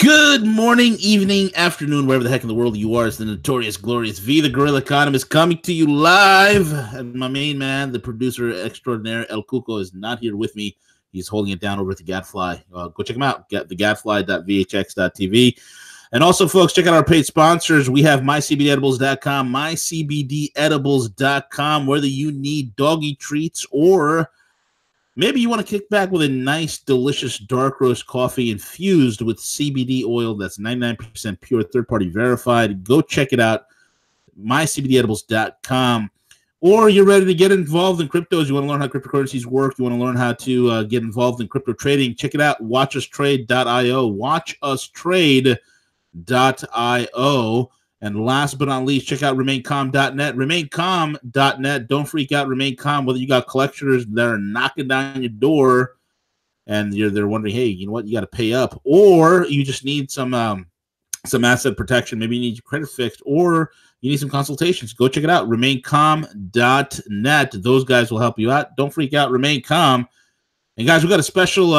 Good morning, evening, afternoon, wherever the heck in the world you are. It's the notorious, glorious V, the Gorilla Economist, coming to you live. And my main man, the producer extraordinaire, El Cuco, is not here with me. He's holding it down over at the Gadfly. Go check him out, thegadfly.vhx.tv. And also, folks, check out our paid sponsors. We have mycbdedibles.com, mycbdedibles.com, whether you need doggy treats or maybe you want to kick back with a nice, delicious dark roast coffee infused with CBD oil that's 99% pure, third-party verified. Go check it out, mycbdedibles.com. Or you're ready to get involved in cryptos. You want to learn how cryptocurrencies work. You want to learn how to get involved in crypto trading. Check it out, watchustrade.io, watchustrade.io. And last but not least, check out remaincalm.net. Remaincalm.net. Don't freak out, remain calm. Whether you got collectors that are knocking down your door and they're wondering, hey, you know what, you got to pay up, or you just need some asset protection. Maybe you need your credit fixed, or you need some consultations. Go check it out, remaincalm.net. Those guys will help you out. Don't freak out, remain calm. And guys, we got a special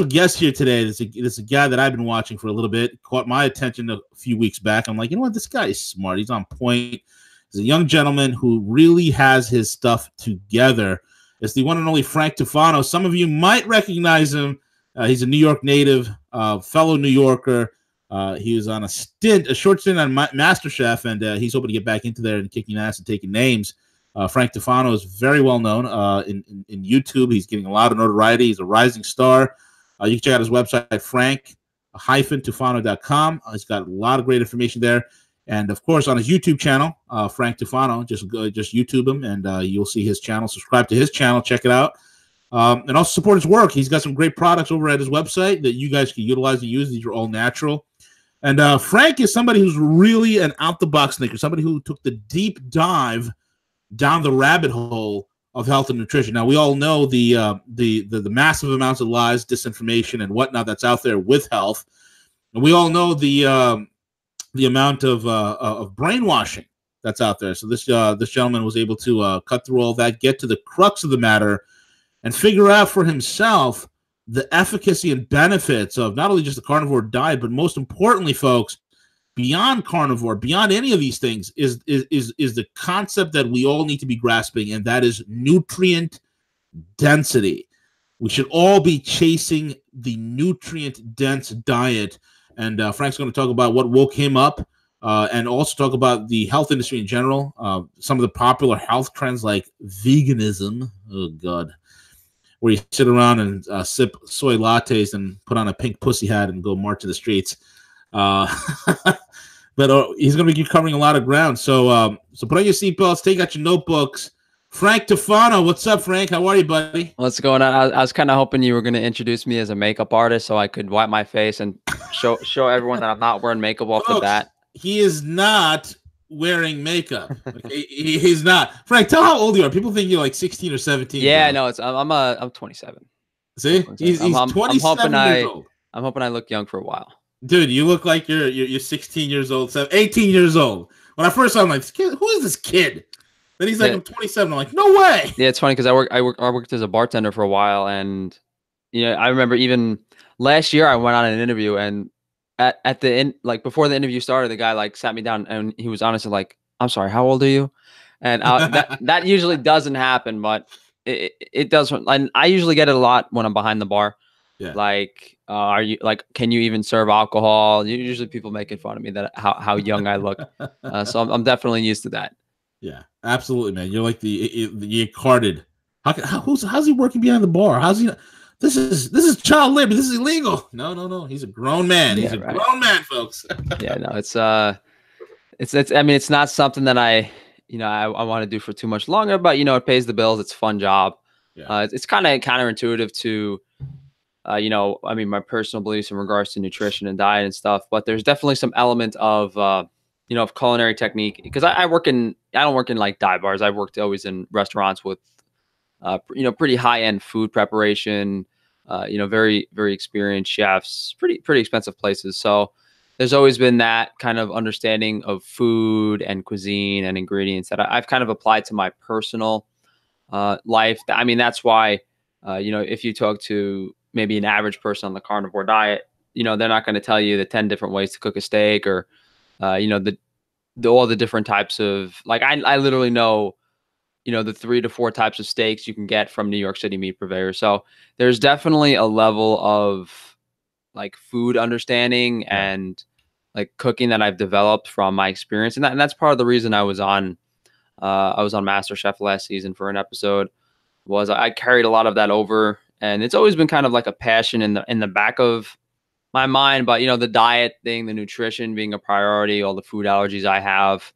guest here today. This is a guy that I've been watching for a little bit. Caught my attention a few weeks back. I'm like, you know what? This guy is smart. He's on point. He's a young gentleman who really has his stuff together. It's the one and only Frank Tufano. Some of you might recognize him. He's a New York native, fellow New Yorker. He was on a short stint on MasterChef, and he's hoping to get back into there and kicking ass and taking names. Frank Tufano is very well known in YouTube. He's getting a lot of notoriety. He's a rising star. You can check out his website, frank-tufano.com. He's got a lot of great information there. And, of course, on his YouTube channel, Frank Tufano, just YouTube him, and you'll see his channel. Subscribe to his channel. Check it out. And also support his work. He's got some great products over at his website that you guys can utilize and use. These are all natural. And Frank is somebody who's really an out-the-box thinker, somebody who took the deep dive down the rabbit hole of health and nutrition. Now, we all know the massive amounts of lies, disinformation, and whatnot that's out there with health, and we all know the amount of brainwashing that's out there. So this gentleman was able to cut through all that, get to the crux of the matter, and figure out for himself the efficacy and benefits of not only just the carnivore diet, but most importantly, folks, beyond carnivore, beyond any of these things, is the concept that we all need to be grasping, and that is nutrient density. We should all be chasing the nutrient-dense diet, and Frank's going to talk about what woke him up, and also talk about the health industry in general, some of the popular health trends like veganism, oh God, where you sit around and sip soy lattes and put on a pink pussy hat and go march in the streets. But he's going to be covering a lot of ground. So put on your seatbelts, take out your notebooks. Frank Tufano, what's up, Frank? How are you, buddy? What's going on? I was kind of hoping you were going to introduce me as a makeup artist so I could wipe my face and show everyone that I'm not wearing makeup off the bat. He is not wearing makeup. Okay? He's not. Frank, tell how old you are. People think you're like 16 or 17. Yeah, no, I'm 27. See, he's 27 years old. I'm hoping I look young for a while. Dude, you look like you're 16 years old, 18 years old. When I first saw him, I'm like, who is this kid? Then he's like, I'm 27. I'm like, no way. Yeah, it's funny because I worked as a bartender for a while, and I remember even last year I went on an interview, and at the end, like before the interview started, the guy like sat me down and he was honestly like, "I'm sorry, how old are you?" And that usually doesn't happen, but it does. And I usually get it a lot when I'm behind the bar. Yeah. Like, are you like? Can you even serve alcohol? Usually, people making fun of me that how young I look. So I'm definitely used to that. Yeah, absolutely, man. You're like the carded. How's he working behind the bar? How's he? This is child labor. This is illegal. No. He's a grown man. He's a grown man, folks. Yeah, no, it's I mean, it's not something that I want to do for too much longer, but it pays the bills. It's a fun job. Yeah. It's kind of counterintuitive to. I mean, my personal beliefs in regards to nutrition and diet and stuff, but there's definitely some element of, of culinary technique, because I don't work in like dive bars. I've worked always in restaurants with, pretty high-end food preparation, very, very experienced chefs, pretty expensive places. So there's always been that kind of understanding of food and cuisine and ingredients that I've kind of applied to my personal life. I mean, that's why, if you talk to maybe an average person on the carnivore diet, you know, they're not going to tell you the 10 different ways to cook a steak, or, you know, all the different types of, like, I literally know, you know, the 3 to 4 types of steaks you can get from New York City meat purveyors. So there's definitely a level of like food understanding and like cooking that I've developed from my experience. And that's part of the reason I was on MasterChef last season for an episode, was I carried a lot of that over, and it's always been kind of like a passion in the back of my mind. But, you know, the diet thing, the nutrition being a priority, all the food allergies I have,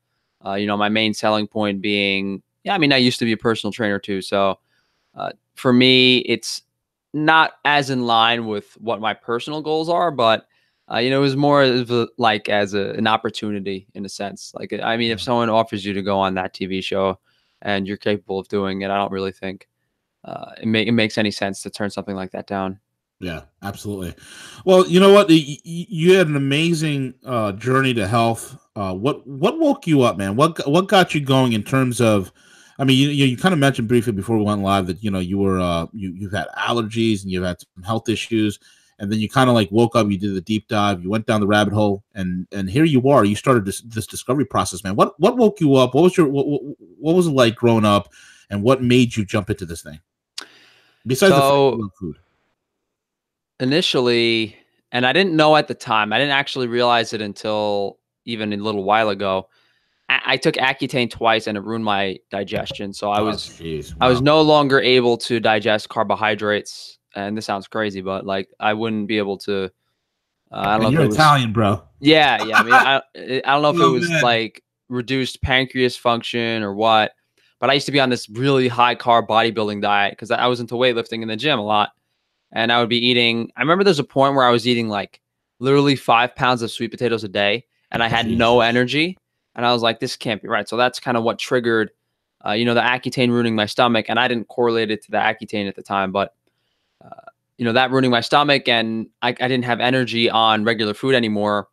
you know, my main selling point being, yeah, I mean, I used to be a personal trainer too. So for me, it's not as in line with what my personal goals are, but you know, it was more of like as an opportunity in a sense. Like, I mean, if someone offers you to go on that TV show and you're capable of doing it, I don't really think it makes any sense to turn something like that down. Yeah, absolutely. Well, you know what? You had an amazing journey to health. What woke you up, man? What got you going in terms of? I mean, you kind of mentioned briefly before we went live that, you know, you were you've had allergies and you've had some health issues, and then you kind of like woke up. You did the deep dive. You went down the rabbit hole, and here you are. You started this discovery process, man. What woke you up? What was your what was it like growing up, and what made you jump into this thing? Besides the fact you love food. Initially, and I didn't know at the time, I didn't actually realize it until even a little while ago. I took Accutane twice and it ruined my digestion. So I was no longer able to digest carbohydrates. And this sounds crazy, but like I wouldn't be able to. I don't know if you're it was Italian, bro. Yeah, yeah. I mean, I don't know if it was like reduced pancreas function or what, but I used to be on this really high carb bodybuilding diet because I was into weightlifting in the gym a lot. And I would be eating, I remember there's a point where I was eating like literally 5 pounds of sweet potatoes a day, and I had no energy. And I was like, this can't be right. So that's kind of what triggered, you know, the Accutane ruining my stomach. And I didn't correlate it to the Accutane at the time, but, you know, that ruining my stomach, and I didn't have energy on regular food anymore.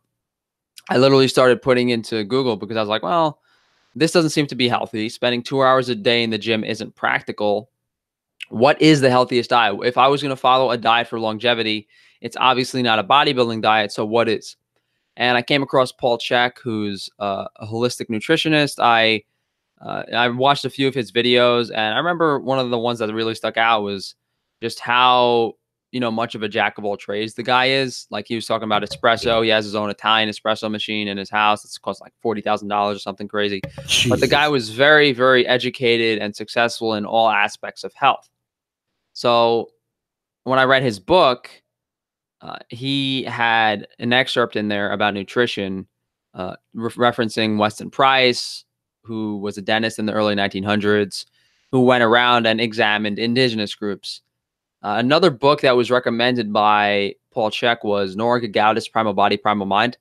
I literally started putting into Google because I was like, well, this doesn't seem to be healthy. Spending 2 hours a day in the gym isn't practical. What is the healthiest diet? If I was going to follow a diet for longevity, it's obviously not a bodybuilding diet. So what is? And I came across Paul Chek, who's a holistic nutritionist. I watched a few of his videos, and I remember one of the ones that really stuck out was just how, you know, much of a jack of all trades the guy is. Like, he was talking about espresso. He has his own Italian espresso machine in his house. It's cost like $40,000 or something crazy. Jesus. But the guy was very, very educated and successful in all aspects of health. So when I read his book, he had an excerpt in there about nutrition, referencing Weston Price, who was a dentist in the early 1900s, who went around and examined indigenous groups. Another book that was recommended by Paul Chek was Nora Gauda's Primal Body, Primal Mind.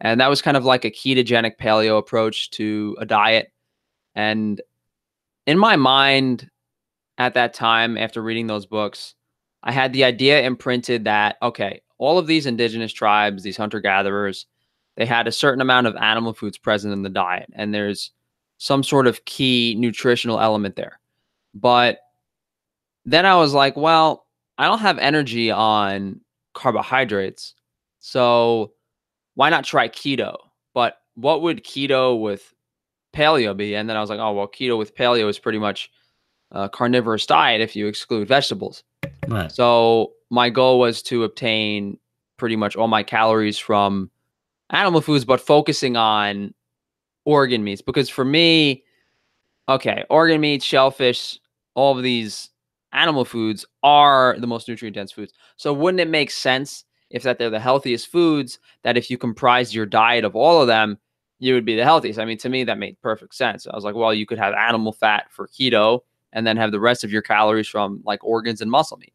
And that was kind of like a ketogenic paleo approach to a diet. And in my mind at that time, after reading those books, I had the idea imprinted that, okay, all of these indigenous tribes, these hunter-gatherers, they had a certain amount of animal foods present in the diet, and there's some sort of key nutritional element there. But then I was like, well, I don't have energy on carbohydrates, so why not try keto? But what would keto with paleo be? And then I was like, oh, well, keto with paleo is pretty much a carnivorous diet if you exclude vegetables. Right. So my goal was to obtain pretty much all my calories from animal foods, but focusing on organ meats. Because for me, okay, organ meats, shellfish, all of these animal foods are the most nutrient dense foods. So wouldn't it make sense if that they're the healthiest foods, that if you comprise your diet of all of them, you would be the healthiest? I mean, to me, that made perfect sense. I was like, well, you could have animal fat for keto and then have the rest of your calories from like organs and muscle meat.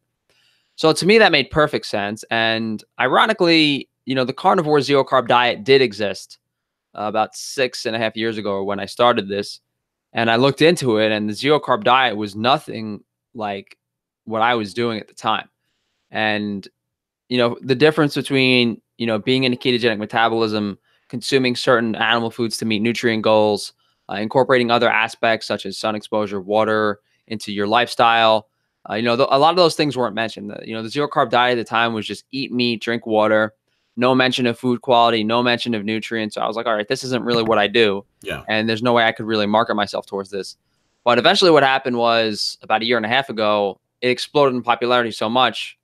So to me, that made perfect sense. And ironically, you know, the carnivore zero carb diet did exist about 6.5 years ago when I started this. And I looked into it, and the zero carb diet was nothing like what I was doing at the time. And, you know, the difference between, you know, being in a ketogenic metabolism, consuming certain animal foods to meet nutrient goals, incorporating other aspects such as sun exposure, water into your lifestyle. You know, a lot of those things weren't mentioned. You know, the zero carb diet at the time was just eat meat, drink water. no mention of food quality, no mention of nutrients. So I was like, all right, this isn't really what I do. Yeah. And there's no way I could really market myself towards this. But eventually what happened was about a year and a half ago, it exploded in popularity so much.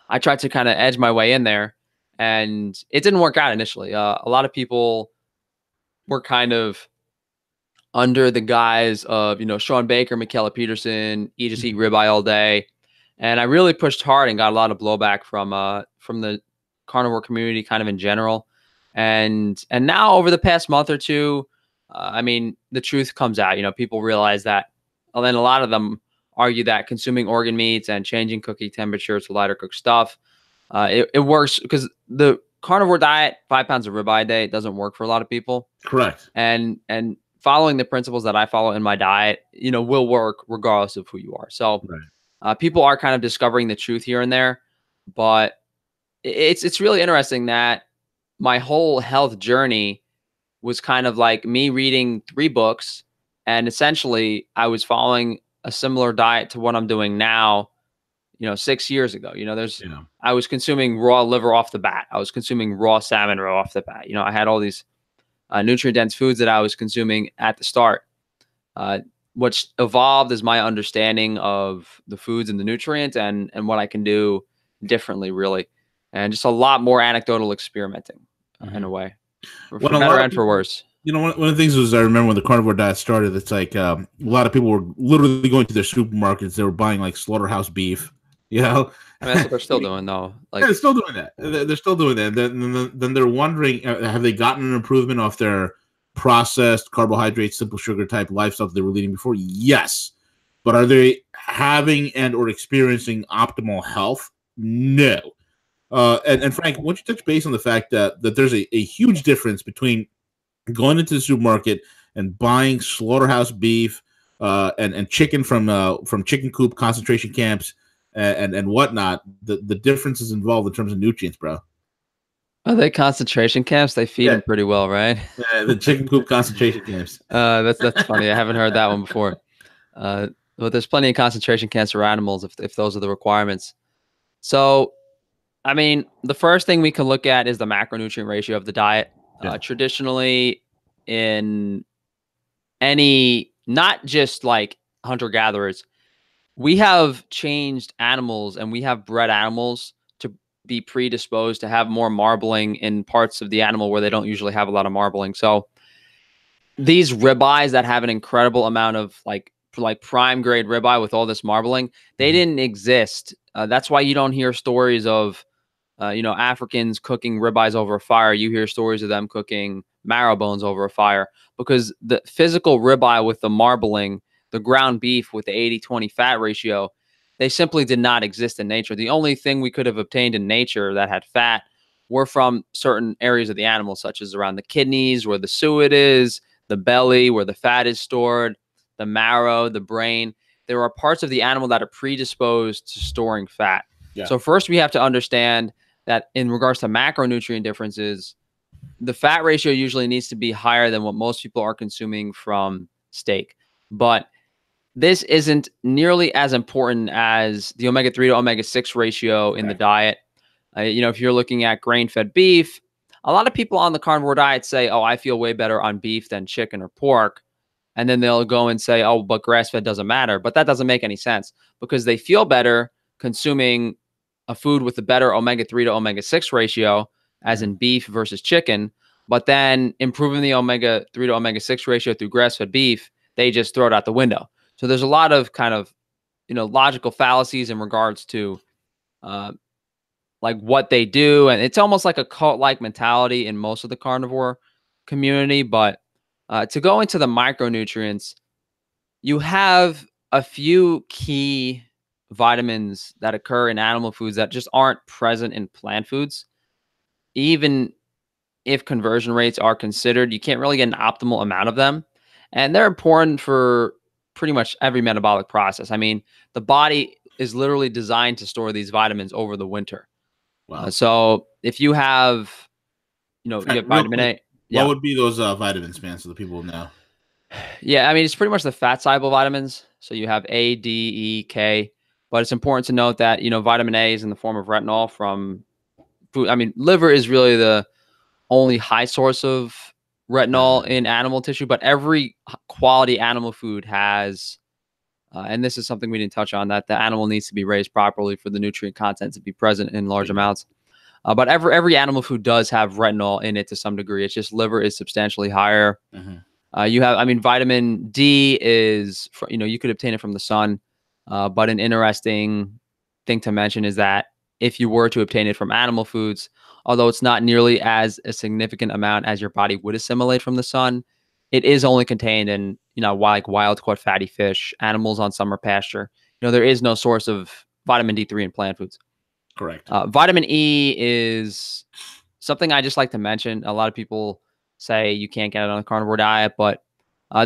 I tried to kind of edge my way in there, and it didn't work out initially. A lot of people were kind of under the guise of, Sean Baker, Michaela Peterson, you just eat ribeye all day. And I really pushed hard and got a lot of blowback from the carnivore community kind of in general. And now over the past month or two, I mean, the truth comes out. People realize that, and then a lot of them argue that consuming organ meats and changing cooking temperature to lighter cooked stuff, it works because the carnivore diet, 5 pounds of ribeye a day, doesn't work for a lot of people. Correct. And following the principles that I follow in my diet, will work regardless of who you are. So people are kind of discovering the truth here and there, but it's really interesting that my whole health journey was kind of like me reading 3 books, and essentially I was following a similar diet to what I'm doing now, 6 years ago. I was consuming raw liver off the bat. I was consuming raw salmon raw off the bat. I had all these nutrient-dense foods that I was consuming at the start. What's evolved is my understanding of the foods and the nutrients and what I can do differently, really. And just a lot more anecdotal experimenting in a way, for better and for worse. One of the things was, I remember when the carnivore diet started, it's like a lot of people were literally going to their supermarkets. They were buying like slaughterhouse beef, I mean, that's what they're still doing, though. Like, yeah, they're still doing that. They're still doing that. Then they're wondering, have they gotten an improvement off their processed carbohydrate, simple sugar type lifestyle that they were leading before? Yes. But are they having and or experiencing optimal health? No. And Frank, why don't you touch base on the fact that there's a huge difference between going into the supermarket and buying slaughterhouse beef and chicken from chicken coop concentration camps and whatnot. The differences involved in terms of nutrients, bro. Are they concentration camps? They feed them pretty well, right? Yeah, the chicken coop concentration camps. That's funny. I haven't heard that one before. But there's plenty of concentration camps for animals if those are the requirements. So, I mean, the first thing we can look at is the macronutrient ratio of the diet. Traditionally, in any, not just like hunter-gatherers, we have changed animals and we have bred animals to be predisposed to have more marbling in parts of the animal where they don't usually have a lot of marbling. So these ribeyes that have an incredible amount of like prime grade ribeye with all this marbling, they didn't exist. That's why you don't hear stories of Africans cooking ribeyes over a fire. You hear stories of them cooking marrow bones over a fire, because the physical ribeye with the marbling, the ground beef with the 80-20 fat ratio, they simply did not exist in nature. The only thing we could have obtained in nature that had fat were from certain areas of the animal, such as around the kidneys, where the suet is, the belly, where the fat is stored, the marrow, the brain. There are parts of the animal that are predisposed to storing fat. So first we have to understand that in regards to macronutrient differences, the fat ratio usually needs to be higher than what most people are consuming from steak. But this isn't nearly as important as the omega-3 to omega-6 ratio in the diet. If you're looking at grain-fed beef, a lot of people on the carnivore diet say, oh, I feel way better on beef than chicken or pork. And then they'll go and say, oh, but grass-fed doesn't matter. But that doesn't make any sense, because they feel better consuming a food with a better omega-3 to omega-6 ratio, as in beef versus chicken, but then improving the omega-3 to omega-6 ratio through grass-fed beef, they just throw it out the window. So there's a lot of kind of, logical fallacies in regards to like what they do. And it's almost like a cult-like mentality in most of the carnivore community. But to go into the micronutrients, you have a few key vitamins that occur in animal foods that just aren't present in plant foods. Even if conversion rates are considered, you can't really get an optimal amount of them. And they're important for pretty much every metabolic process. I mean, the body is literally designed to store these vitamins over the winter. Wow. So if you have, you have vitamin A. What would be those vitamins, man, so the people will know? Yeah, I mean, it's pretty much the fat-soluble vitamins. So you have A, D, E, K. But it's important to note that, vitamin A is in the form of retinol from food. I mean, liver is really the only high source of retinol in animal tissue, but every quality animal food has, and this is something we didn't touch on, that the animal needs to be raised properly for the nutrient content to be present in large amounts. But every animal food does have retinol in it to some degree. It's just liver is substantially higher. You have, I mean, vitamin D is, you could obtain it from the sun. But an interesting thing to mention is that if you were to obtain it from animal foods, although it's not nearly as a significant amount as your body would assimilate from the sun, it is only contained in, like wild caught fatty fish, animals on summer pasture. There is no source of vitamin D3 in plant foods. Correct. Vitamin E is something I just like to mention. A lot of people say you can't get it on a carnivore diet, but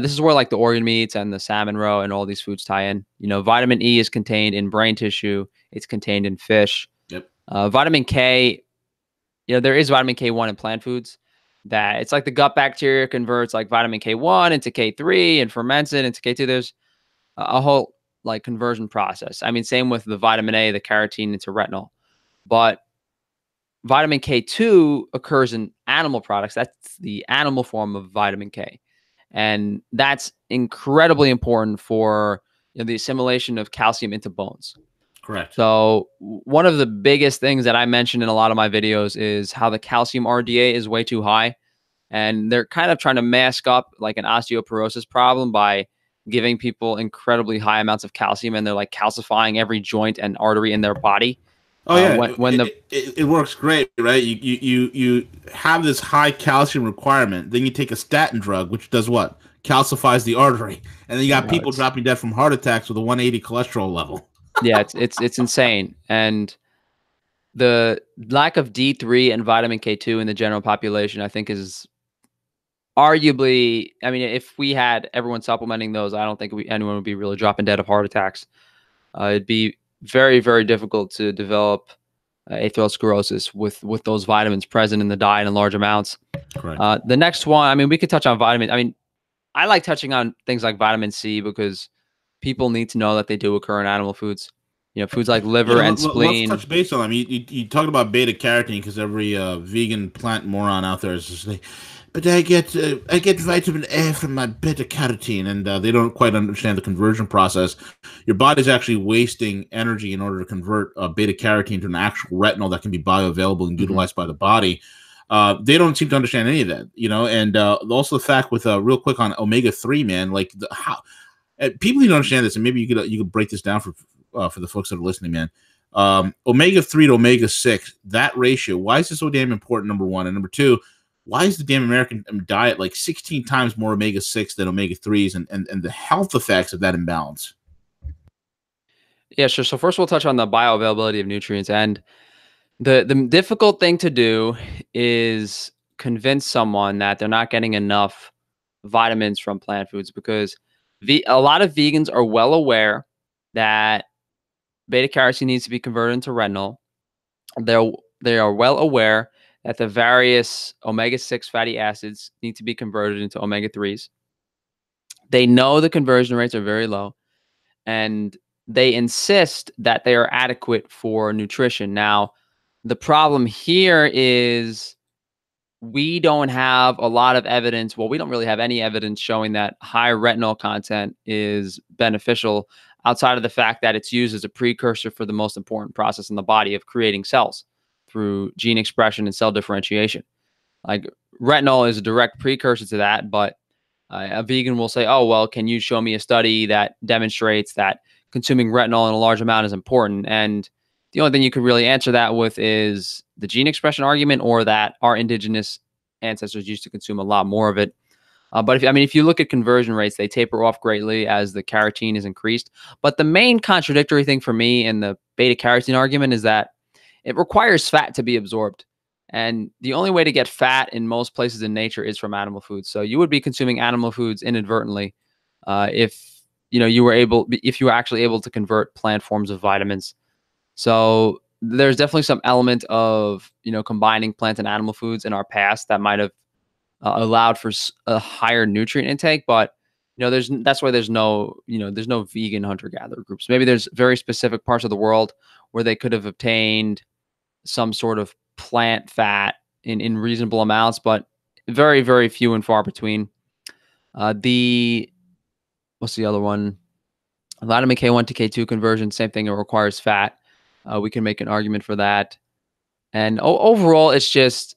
this is where like the organ meats and the salmon roe and all these foods tie in. Vitamin E is contained in brain tissue. It's contained in fish. Yep. Vitamin K, there is vitamin K1 in plant foods. That it's like the gut bacteria converts like vitamin K1 into K3 and ferments it into K2. There's a whole like conversion process. I mean, same with the vitamin A, the carotene into retinol. But vitamin K2 occurs in animal products. That's the animal form of vitamin K. And that's incredibly important for the assimilation of calcium into bones. Correct. So one of the biggest things that I mentioned in a lot of my videos is how the calcium RDA is way too high. And they're kind of trying to mask up like an osteoporosis problem by giving people incredibly high amounts of calcium, and they're like calcifying every joint and artery in their body. Oh yeah, it works great, right? You have this high calcium requirement, then you take a statin drug, which does what? Calcifies the artery, and then you got people dropping dead from heart attacks with a 180 cholesterol level. Yeah, it's insane, and the lack of D3 and vitamin K2 in the general population, I think, is arguably. I mean, if we had everyone supplementing those, I don't think anyone would be really dropping dead of heart attacks. It'd be very, very difficult to develop atherosclerosis with those vitamins present in the diet in large amounts. Correct. The next one, I mean, we could touch on vitamins. I mean, I like touching on things like vitamin C because people need to know that they do occur in animal foods. Foods like liver and spleen. Let's touch base on them. You talked about beta carotene because every vegan plant moron out there is just like, but I get vitamin A from my beta carotene, and they don't quite understand the conversion process. Your body's actually wasting energy in order to convert beta carotene to an actual retinol that can be bioavailable and utilized by the body. They don't seem to understand any of that, and also the fact with real quick on omega-3, man, like how people need to understand this, and maybe you could break this down for the folks that are listening, man. Omega-3 to omega-6, that ratio, why is it so damn important, number one? And number two, why is the damn American diet like 16 times more omega-6 than omega-3s, and the health effects of that imbalance? Yeah, sure. So first we'll touch on the bioavailability of nutrients. And the difficult thing to do is convince someone that they're not getting enough vitamins from plant foods, because a lot of vegans are well aware that beta carotene needs to be converted into retinol. They are well aware that the various omega-6 fatty acids need to be converted into omega-3s. They know the conversion rates are very low, and they insist that they are adequate for nutrition. Now, the problem here is we don't have a lot of evidence. Well, we don't really have any evidence showing that high retinol content is beneficial, outside of the fact that it's used as a precursor for the most important process in the body of creating cells through gene expression and cell differentiation. Like retinol is a direct precursor to that, but a vegan will say, oh, well, can you show me a study that demonstrates that consuming retinol in a large amount is important? And the only thing you could really answer that with is the gene expression argument, or that our indigenous ancestors used to consume a lot more of it. But if you look at conversion rates, they taper off greatly as the carotene is increased. But the main contradictory thing for me in the beta carotene argument is that it requires fat to be absorbed. And the only way to get fat in most places in nature is from animal foods. So you would be consuming animal foods inadvertently if you were actually able to convert plant forms of vitamins. So there's definitely some element of combining plant and animal foods in our past that might have allowed for a higher nutrient intake, but that's why there's no vegan hunter-gatherer groups. Maybe there's very specific parts of the world where they could have obtained some sort of plant fat in reasonable amounts, but very, very few and far between. What's the other one? Vitamin K1 to K2 conversion, same thing. It requires fat. We can make an argument for that. And overall, it's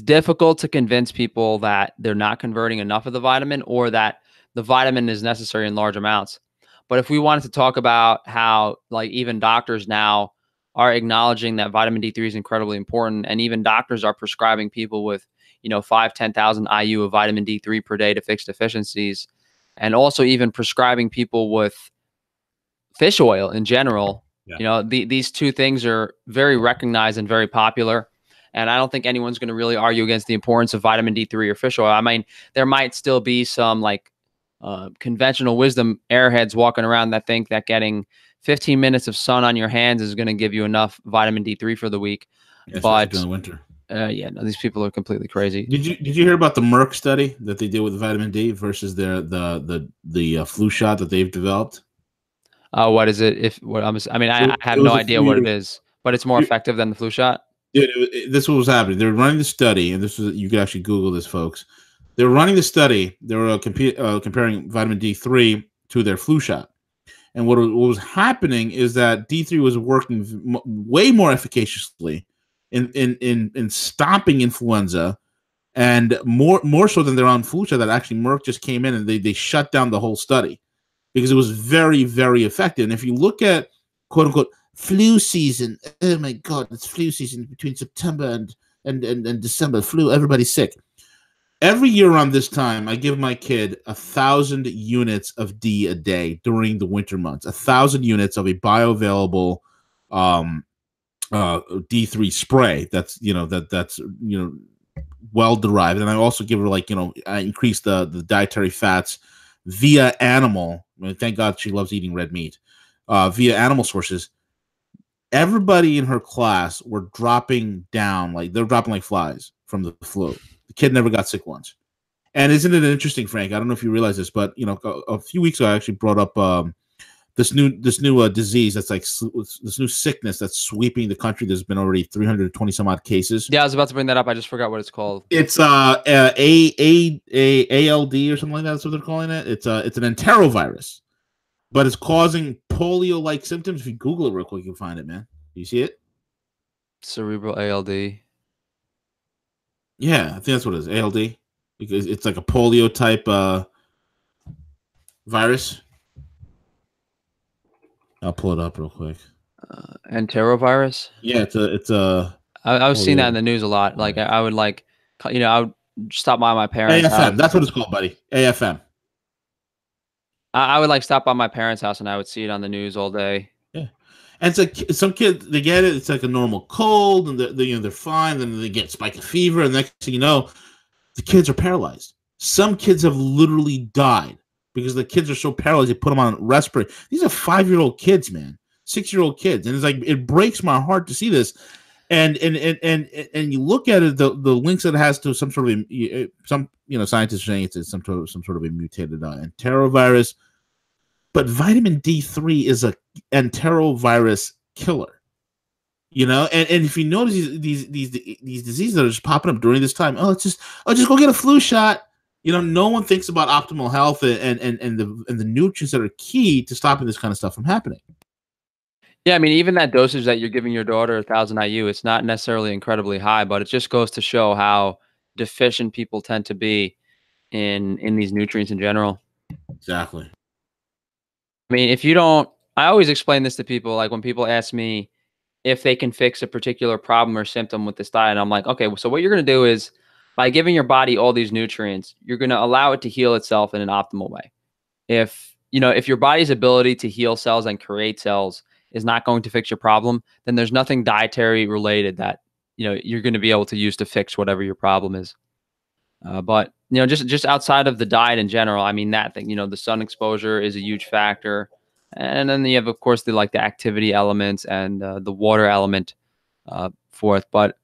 difficult to convince people that they're not converting enough of the vitamin, or that the vitamin is necessary in large amounts. But if we wanted to talk about how, like, even doctors now are acknowledging that vitamin D3 is incredibly important, and even doctors are prescribing people with, 5, 10,000 IU of vitamin D3 per day to fix deficiencies, and also even prescribing people with fish oil in general. Yeah. These two things are very recognized and very popular. And I don't think anyone's going to really argue against the importance of vitamin D3 or fish oil. I mean, there might still be some conventional wisdom airheads walking around that think that getting 15 minutes of sun on your hands is going to give you enough vitamin D3 for the week. Yeah, but during the winter. No, these people are completely crazy. Did you hear about the Merck study that they did with vitamin D versus the flu shot that they've developed? What is it? I have no idea what it is, but it's more effective than the flu shot. Dude, this was happening. They were running the study, and you could actually Google this, folks. They were running the study. They were comparing vitamin D3 to their flu shot. And what was happening is that D3 was working way more efficaciously in stopping influenza, and more so than their own flu shot. That actually Merck just came in and they shut down the whole study because it was very, very effective. And if you look at quote unquote flu season, oh my God, it's flu season between September and December. Flu, everybody's sick. Every year around this time, I give my kid 1,000 units of D a day during the winter months. 1,000 units of a bioavailable D3 spray. That's well derived, and I also give her I increase the dietary fats via animal. I mean, thank God she loves eating red meat. Via animal sources. Everybody in her class were dropping down they're dropping like flies from the flu. The kid never got sick once. And isn't it interesting, Frank? I don't know if you realize this, but a few weeks ago I actually brought up this new disease that's this new sickness that's sweeping the country. There's been already 320 some odd cases. Yeah, I was about to bring that up. I just forgot what it's called. It's ALD or something like that. That's what they're calling it. It's an enterovirus, but it's causing polio-like symptoms. If you Google it real quick, you'll find it, man. Do you see it? Cerebral ALD. Yeah, I think that's what it is. ALD, because it's like a polio type virus. I'll pull it up real quick. Enterovirus. Yeah, it's a. I was seeing that in the news a lot. Like I would I would stop by my parents' AFM. House. That's what it's called, buddy. AFM. I would stop by my parents' house and I would see it on the news all day. Yeah, and it's like some kids, they get it. It's like a normal cold, and they're fine. Then they get spike of fever, and next thing you know, the kids are paralyzed. Some kids have literally died because the kids are so paralyzed. They put them on respirator. These are 5-year-old kids, man, 6-year-old kids, and it's like it breaks my heart to see this. And you look at it, the links that it has to some sort of scientists are saying it's some sort of a mutated enterovirus, but vitamin D3 is a enterovirus killer. And if you notice these diseases that are just popping up during this time, just go get a flu shot. No one thinks about optimal health and the nutrients that are key to stopping this kind of stuff from happening. Yeah, I mean, even that dosage that you're giving your daughter, 1,000 IU, it's not necessarily incredibly high, but it just goes to show how deficient people tend to be in these nutrients in general. Exactly. I mean, I always explain this to people, like when people ask me if they can fix a particular problem or symptom with this diet, I'm like, okay, so what you're going to do is by giving your body all these nutrients, you're going to allow it to heal itself in an optimal way. If your body's ability to heal cells and create cells is not going to fix your problem, then there's nothing dietary related that you're going to be able to use to fix whatever your problem is. But just outside of the diet in general, I mean, that thing, the sun exposure is a huge factor, and then you have, of course, the activity elements and the water element forth. But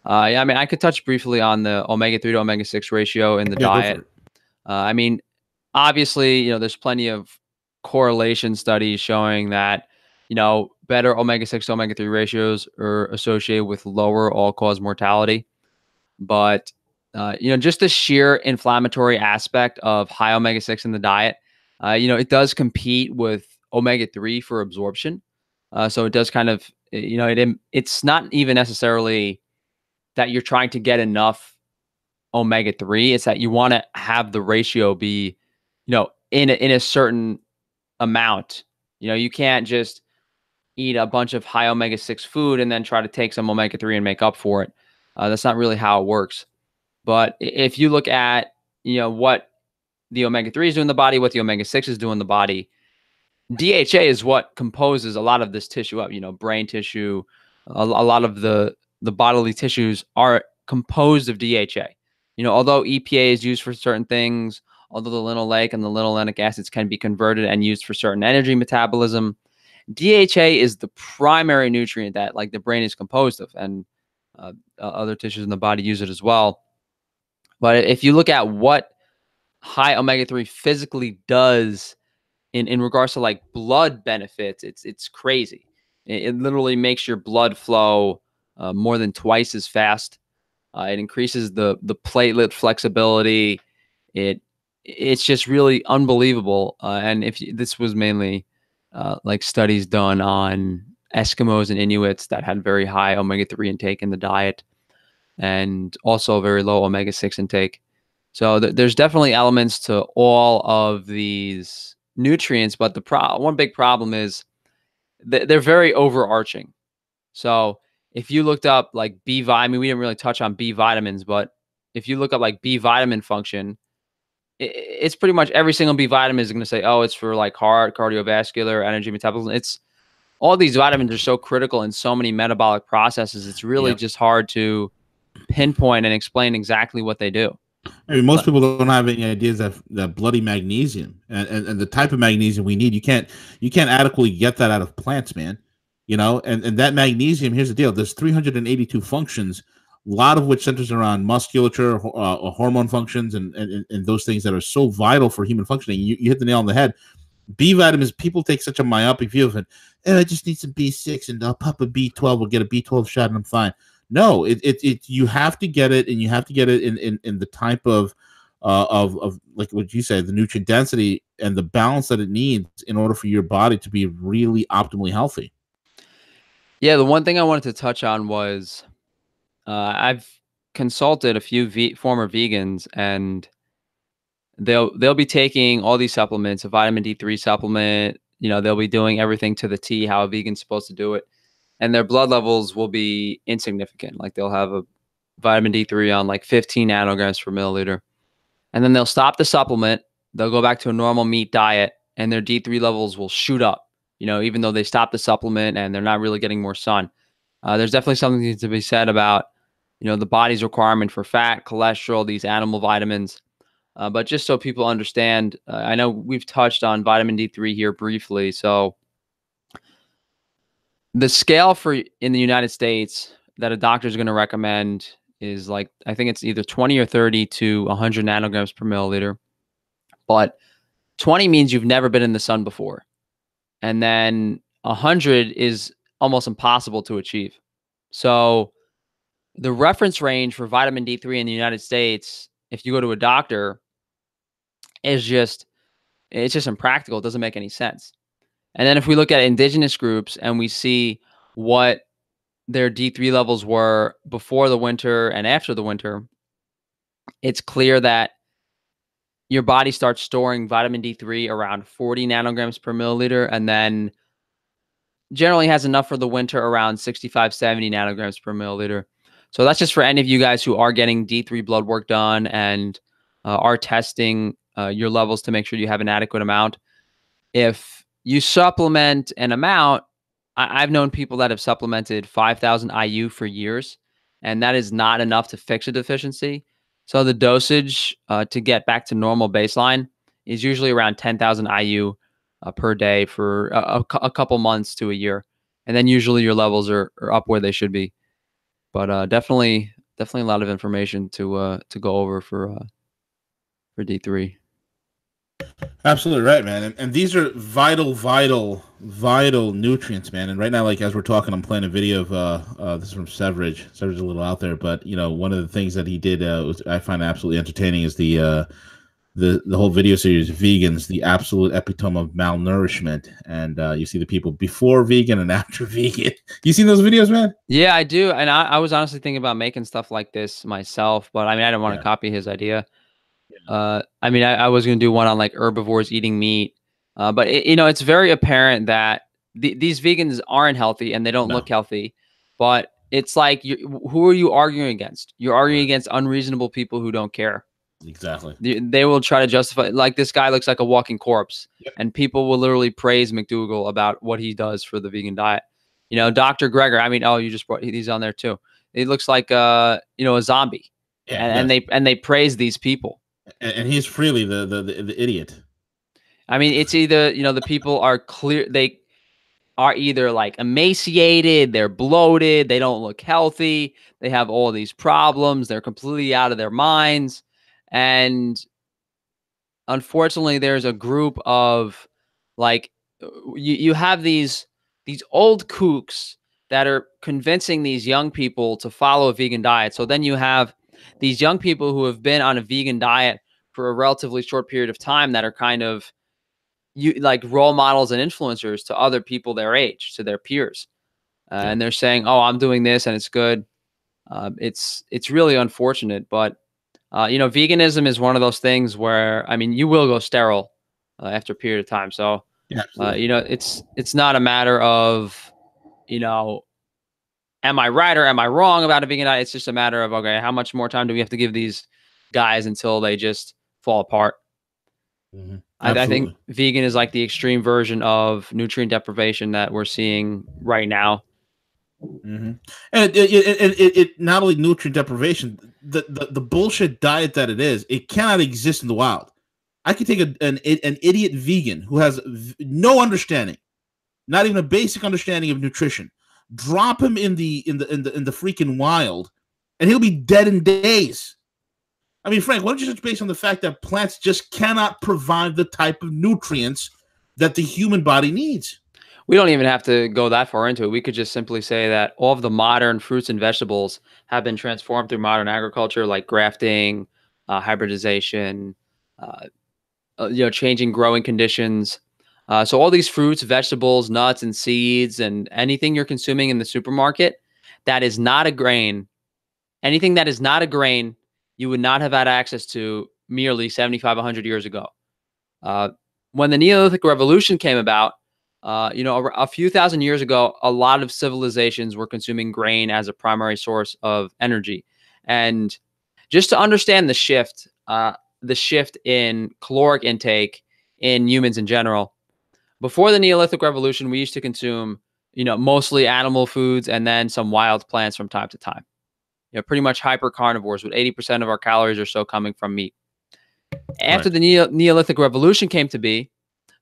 yeah, I mean, I could touch briefly on the omega-3 to omega-6 ratio in the diet. I mean, obviously, there's plenty of correlation studies showing that, better omega-6 to omega-3 ratios are associated with lower all-cause mortality. But, just the sheer inflammatory aspect of high omega-6 in the diet, it does compete with omega-3 for absorption. So it does kind of, it's not even necessarily that you're trying to get enough omega-3. It's that you want to have the ratio be, in a certain amount. You can't just eat a bunch of high omega-6 food and then try to take some omega-3 and make up for it. That's not really how it works. But if you look at, what the omega-3 is doing in the body, what the omega-6 is doing in the body, DHA is what composes a lot of this tissue up, brain tissue. A lot of the bodily tissues are composed of DHA. Although EPA is used for certain things, although the linoleic and the linolenic acids can be converted and used for certain energy metabolism, DHA is the primary nutrient that the brain is composed of, and other tissues in the body use it as well. But if you look at what high omega-3 physically does in regards to blood benefits, it's crazy. It literally makes your blood flow more than twice as fast. It increases the platelet flexibility. It's just really unbelievable. And this was mainly studies done on Eskimos and Inuits that had very high omega-3 intake in the diet, and also very low omega-6 intake. So there's definitely elements to all of these nutrients, but one big problem is they're very overarching. So if you looked up B vitamin, we didn't really touch on B vitamins, but if you look up B vitamin function, it's pretty much every single B vitamin is going to say, oh, it's for heart, cardiovascular, energy, metabolism. It's all these vitamins are so critical in so many metabolic processes. It's really just hard to pinpoint and explain exactly what they do. I mean, most people don't have any ideas that bloody magnesium and the type of magnesium we need. You can't adequately get that out of plants, man. And that magnesium, here's the deal. There's 382 functions, a lot of which centers around musculature, hormone functions, and those things that are so vital for human functioning. You hit the nail on the head. B vitamins, people take such a myopic view of it. I just need some B6 and I'll pop a B12, we'll get a B12 shot and I'm fine. No, you have to get it, and you have to get it in the type of like what you said, the nutrient density and the balance that it needs in order for your body to be really optimally healthy. Yeah, the one thing I wanted to touch on was I've consulted a few former vegans, and they'll be taking all these supplements, a vitamin D3 supplement. They'll be doing everything to the T, how a vegan's supposed to do it. And their blood levels will be insignificant. They'll have a vitamin D3 on 15 nanograms per milliliter. And then they'll stop the supplement. They'll go back to a normal meat diet, and their D3 levels will shoot up, even though they stopped the supplement and they're not really getting more sun. There's definitely something to be said about, the body's requirement for fat, cholesterol, these animal vitamins. But just so people understand, I know we've touched on vitamin D3 here briefly. So the scale in the United States that a doctor is going to recommend is I think it's either 20 or 30 to 100 nanograms per milliliter. But 20 means you've never been in the sun before. And then 100 is almost impossible to achieve. So the reference range for vitamin D3 in the United States, if you go to a doctor, it's just impractical. It doesn't make any sense. And then if we look at indigenous groups and we see what their D3 levels were before the winter and after the winter, it's clear that your body starts storing vitamin D3 around 40 nanograms per milliliter, and then generally has enough for the winter around 65, 70 nanograms per milliliter. So that's just for any of you guys who are getting D3 blood work done and are testing your levels to make sure you have an adequate amount. If you supplement an amount, I've known people that have supplemented 5,000 IU for years, and that is not enough to fix a deficiency. So the dosage to get back to normal baseline is usually around 10,000 IU per day for a couple months to a year. And then usually your levels are up where they should be. But definitely a lot of information to go over for D3. Absolutely right, man. And these are vital nutrients, man. And right now, like as we're talking, I'm playing a video of this is from Severidge. Severidge is a little out there, but you know, one of the things that he did I find absolutely entertaining is the whole video series Vegans, the absolute epitome of malnourishment. And you see the people before vegan and after vegan. You seen those videos, man? Yeah, I do. And I was honestly thinking about making stuff like this myself, but I mean, I didn't want to Yeah. copy his idea. I mean, I was going to do one on like herbivores eating meat, but you know, it's very apparent that these vegans aren't healthy and they don't No. look healthy. But it's like, who are you arguing against? You're arguing Right. against unreasonable people who don't care. Exactly. They will try to justify, like this guy looks like a walking corpse, Yep. and people will literally praise McDougal about what he does for the vegan diet. You know, Dr. Greger. I mean, oh, you just brought he's on there too. He looks like you know, a zombie, Yeah, he and does. they praise these people. And he's freely the idiot. I mean, it's either, you know, the people are clear, they are either like emaciated, they're bloated, they don't look healthy, they have all these problems, they're completely out of their minds. And unfortunately, there's a group of like you have these old kooks that are convincing these young people to follow a vegan diet. So then you have these young people who have been on a vegan diet for a relatively short period of time that are kind of you like role models and influencers to other people their age, to their peers, Yeah. and they're saying, "Oh, I'm doing this and it's good." It's really unfortunate, but you know, veganism is one of those things where I mean, you will go sterile after a period of time. So Yeah, absolutely. you know, it's not a matter of, you know, am I right or am I wrong about a vegan diet? It's just a matter of, okay, how much more time do we have to give these guys until they just fall apart? I think Absolutely. vegan is like the extreme version of nutrient deprivation that we're seeing right now. Mm-hmm. And it not only nutrient deprivation, the bullshit diet that it is, it cannot exist in the wild. I could take an idiot vegan who has no understanding, not even a basic understanding of nutrition, drop him in the freaking wild, and he'll be dead in days. I mean, Frank, why don't you just based on the fact that plants just cannot provide the type of nutrients that the human body needs? We don't even have to go that far into it. We could just simply say that all of the modern fruits and vegetables have been transformed through modern agriculture, like grafting, hybridization, uh, you know, changing growing conditions. So all these fruits, vegetables, nuts, and seeds, and anything you're consuming in the supermarket that is not a grain, anything that is not a grain, you would not have had access to merely 75, 100 years ago. Uh, when the Neolithic Revolution came about, you know, a few thousand years ago, a lot of civilizations were consuming grain as a primary source of energy. And just to understand the shift in caloric intake in humans in general, before the Neolithic Revolution, we used to consume, you know, mostly animal foods and then some wild plants from time to time. You know, pretty much hyper carnivores with 80% of our calories or so coming from meat. After Correct. the Neolithic Revolution came to be,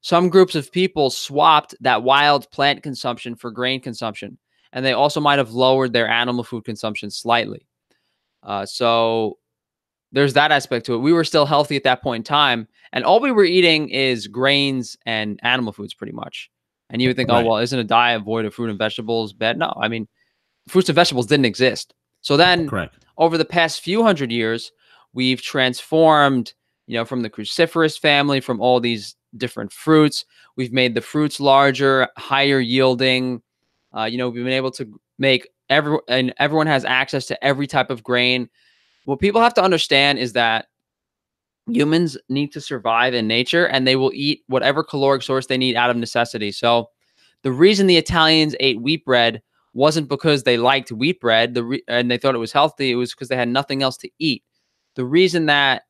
some groups of people swapped that wild plant consumption for grain consumption, and they also might have lowered their animal food consumption slightly. So there's that aspect to it. We were still healthy at that point in time, and all we were eating is grains and animal foods pretty much. And you would think, oh, Right. well, isn't a diet void of fruit and vegetables bad? No, I mean, fruits and vegetables didn't exist. So then Correct. over the past few hundred years, we've transformed, you know, from the cruciferous family, from all these different fruits. We've made the fruits larger, higher yielding. You know, we've been able to make everyone has access to every type of grain. What people have to understand is that humans need to survive in nature and they will eat whatever caloric source they need out of necessity. So the reason the Italians ate wheat bread wasn't because they liked wheat bread and they thought it was healthy. It was because they had nothing else to eat. The reason that,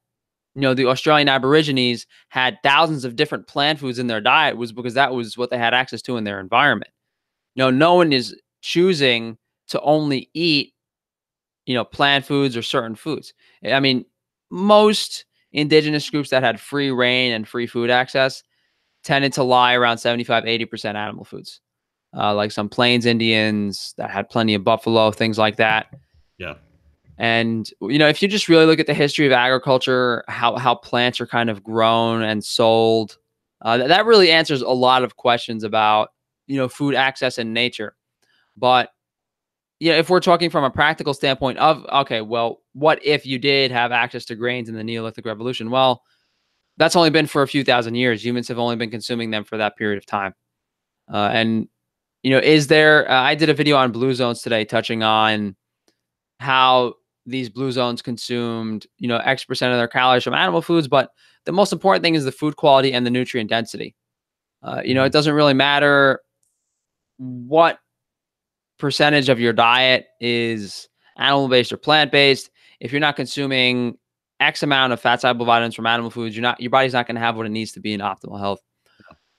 you know, the Australian Aborigines had thousands of different plant foods in their diet was because that was what they had access to in their environment. You know, no one is choosing to only eat, you know, plant foods or certain foods. I mean, most indigenous groups that had free reign and free food access tended to lie around 75, 80% animal foods. Like some Plains Indians that had plenty of buffalo, things like that. Yeah. And, you know, if you just really look at the history of agriculture, how plants are kind of grown and sold, that really answers a lot of questions about, you know, food access in nature. But, you know, if we're talking from a practical standpoint of, okay, well, what if you did have access to grains in the Neolithic Revolution? Well, that's only been for a few thousand years. Humans have only been consuming them for that period of time. And, you know, is there, I did a video on blue zones today touching on how these blue zones consumed, you know, X% of their calories from animal foods. But the most important thing is the food quality and the nutrient density. You know, it doesn't really matter what percentage of your diet is animal-based or plant-based. If you're not consuming X amount of fat soluble vitamins from animal foods, your body's not going to have what it needs to be in optimal health.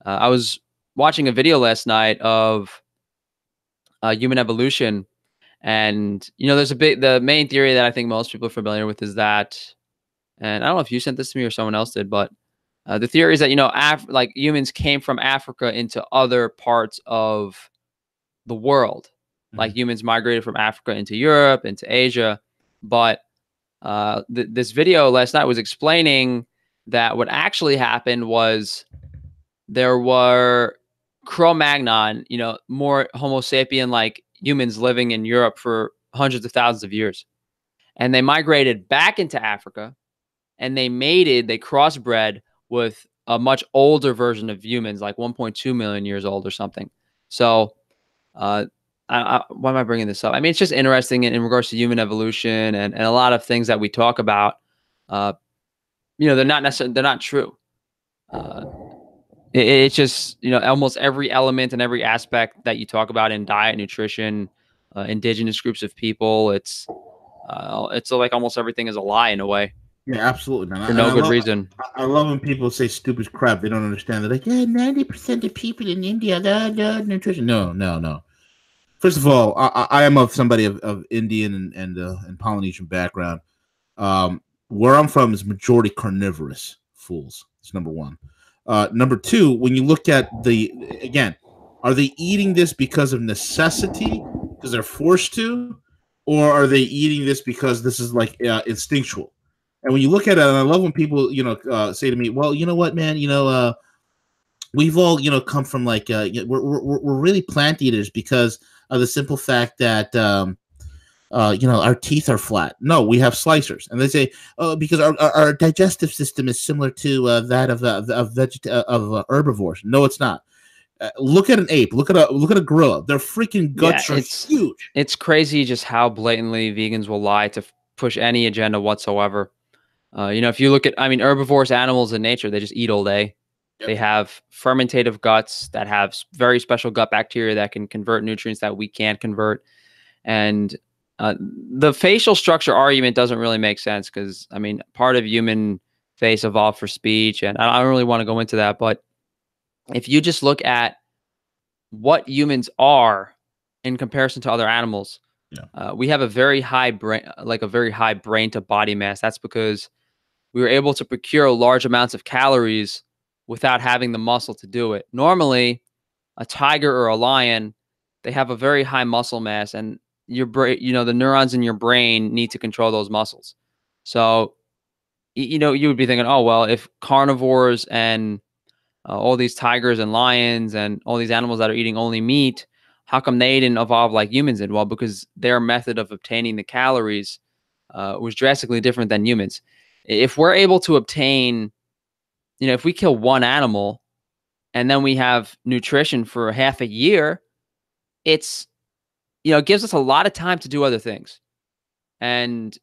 I was watching a video last night of human evolution, and you know, the main theory that I think most people are familiar with is that, and I don't know if you sent this to me or someone else did, but the theory is that, you know, like humans came from Africa into other parts of the world. Like humans migrated from Africa into Europe, into Asia. But this video last night was explaining that what actually happened was there were Cro-Magnon, you know, more Homo sapien like humans living in Europe for hundreds of thousands of years. And they migrated back into Africa, and they crossbred with a much older version of humans, like 1.2 million years old or something. So, why am I bringing this up? I mean, it's just interesting in regards to human evolution and a lot of things that we talk about. You know, they're not true. It's just, you know, almost every element and every aspect that you talk about in diet, nutrition, indigenous groups of people, it's like almost everything is a lie in a way. Yeah, absolutely, man. For no good reason. I love when people say stupid crap. They don't understand. They're like, yeah, 90% of people in India, nutrition. No. First of all, I am of somebody of Indian and Polynesian background. Where I'm from is majority carnivorous fools. It's number one. Number two, when you look at again, are they eating this because of necessity, because they're forced to, or are they eating this because this is like instinctual? And when you look at it, and I love when people, you know, say to me, well, you know what, man, you know, we've all, you know, come from like, we're really plant eaters because of the simple fact that, you know, our teeth are flat. No, we have slicers. And they say, oh, because our digestive system is similar to that of herbivores. No, it's not. Look at an ape. Look at a gorilla. Their freaking guts are huge. It's crazy just how blatantly vegans will lie to push any agenda whatsoever. You know, if you look at, I mean, herbivorous animals in nature, they just eat all day. Yep. They have fermentative guts that have very special gut bacteria that can convert nutrients that we can't convert. And the facial structure argument doesn't really make sense because, I mean, part of human face evolved for speech, and I don't really want to go into that. But if you just look at what humans are in comparison to other animals, we have a very high brain, like a very high brain to body mass. That's because we were able to procure large amounts of calories without having the muscle to do it. Normally, a tiger or a lion, they have a very high muscle mass, and your brain, you know, the neurons in your brain need to control those muscles. So, you know, you would be thinking, oh, well, if carnivores and all these tigers and lions and all these animals that are eating only meat, how come they didn't evolve like humans did? Well, because their method of obtaining the calories was drastically different than humans. If we're able to obtain, you know, if we kill one animal and then we have nutrition for half a year, it's, you know, it gives us a lot of time to do other things. And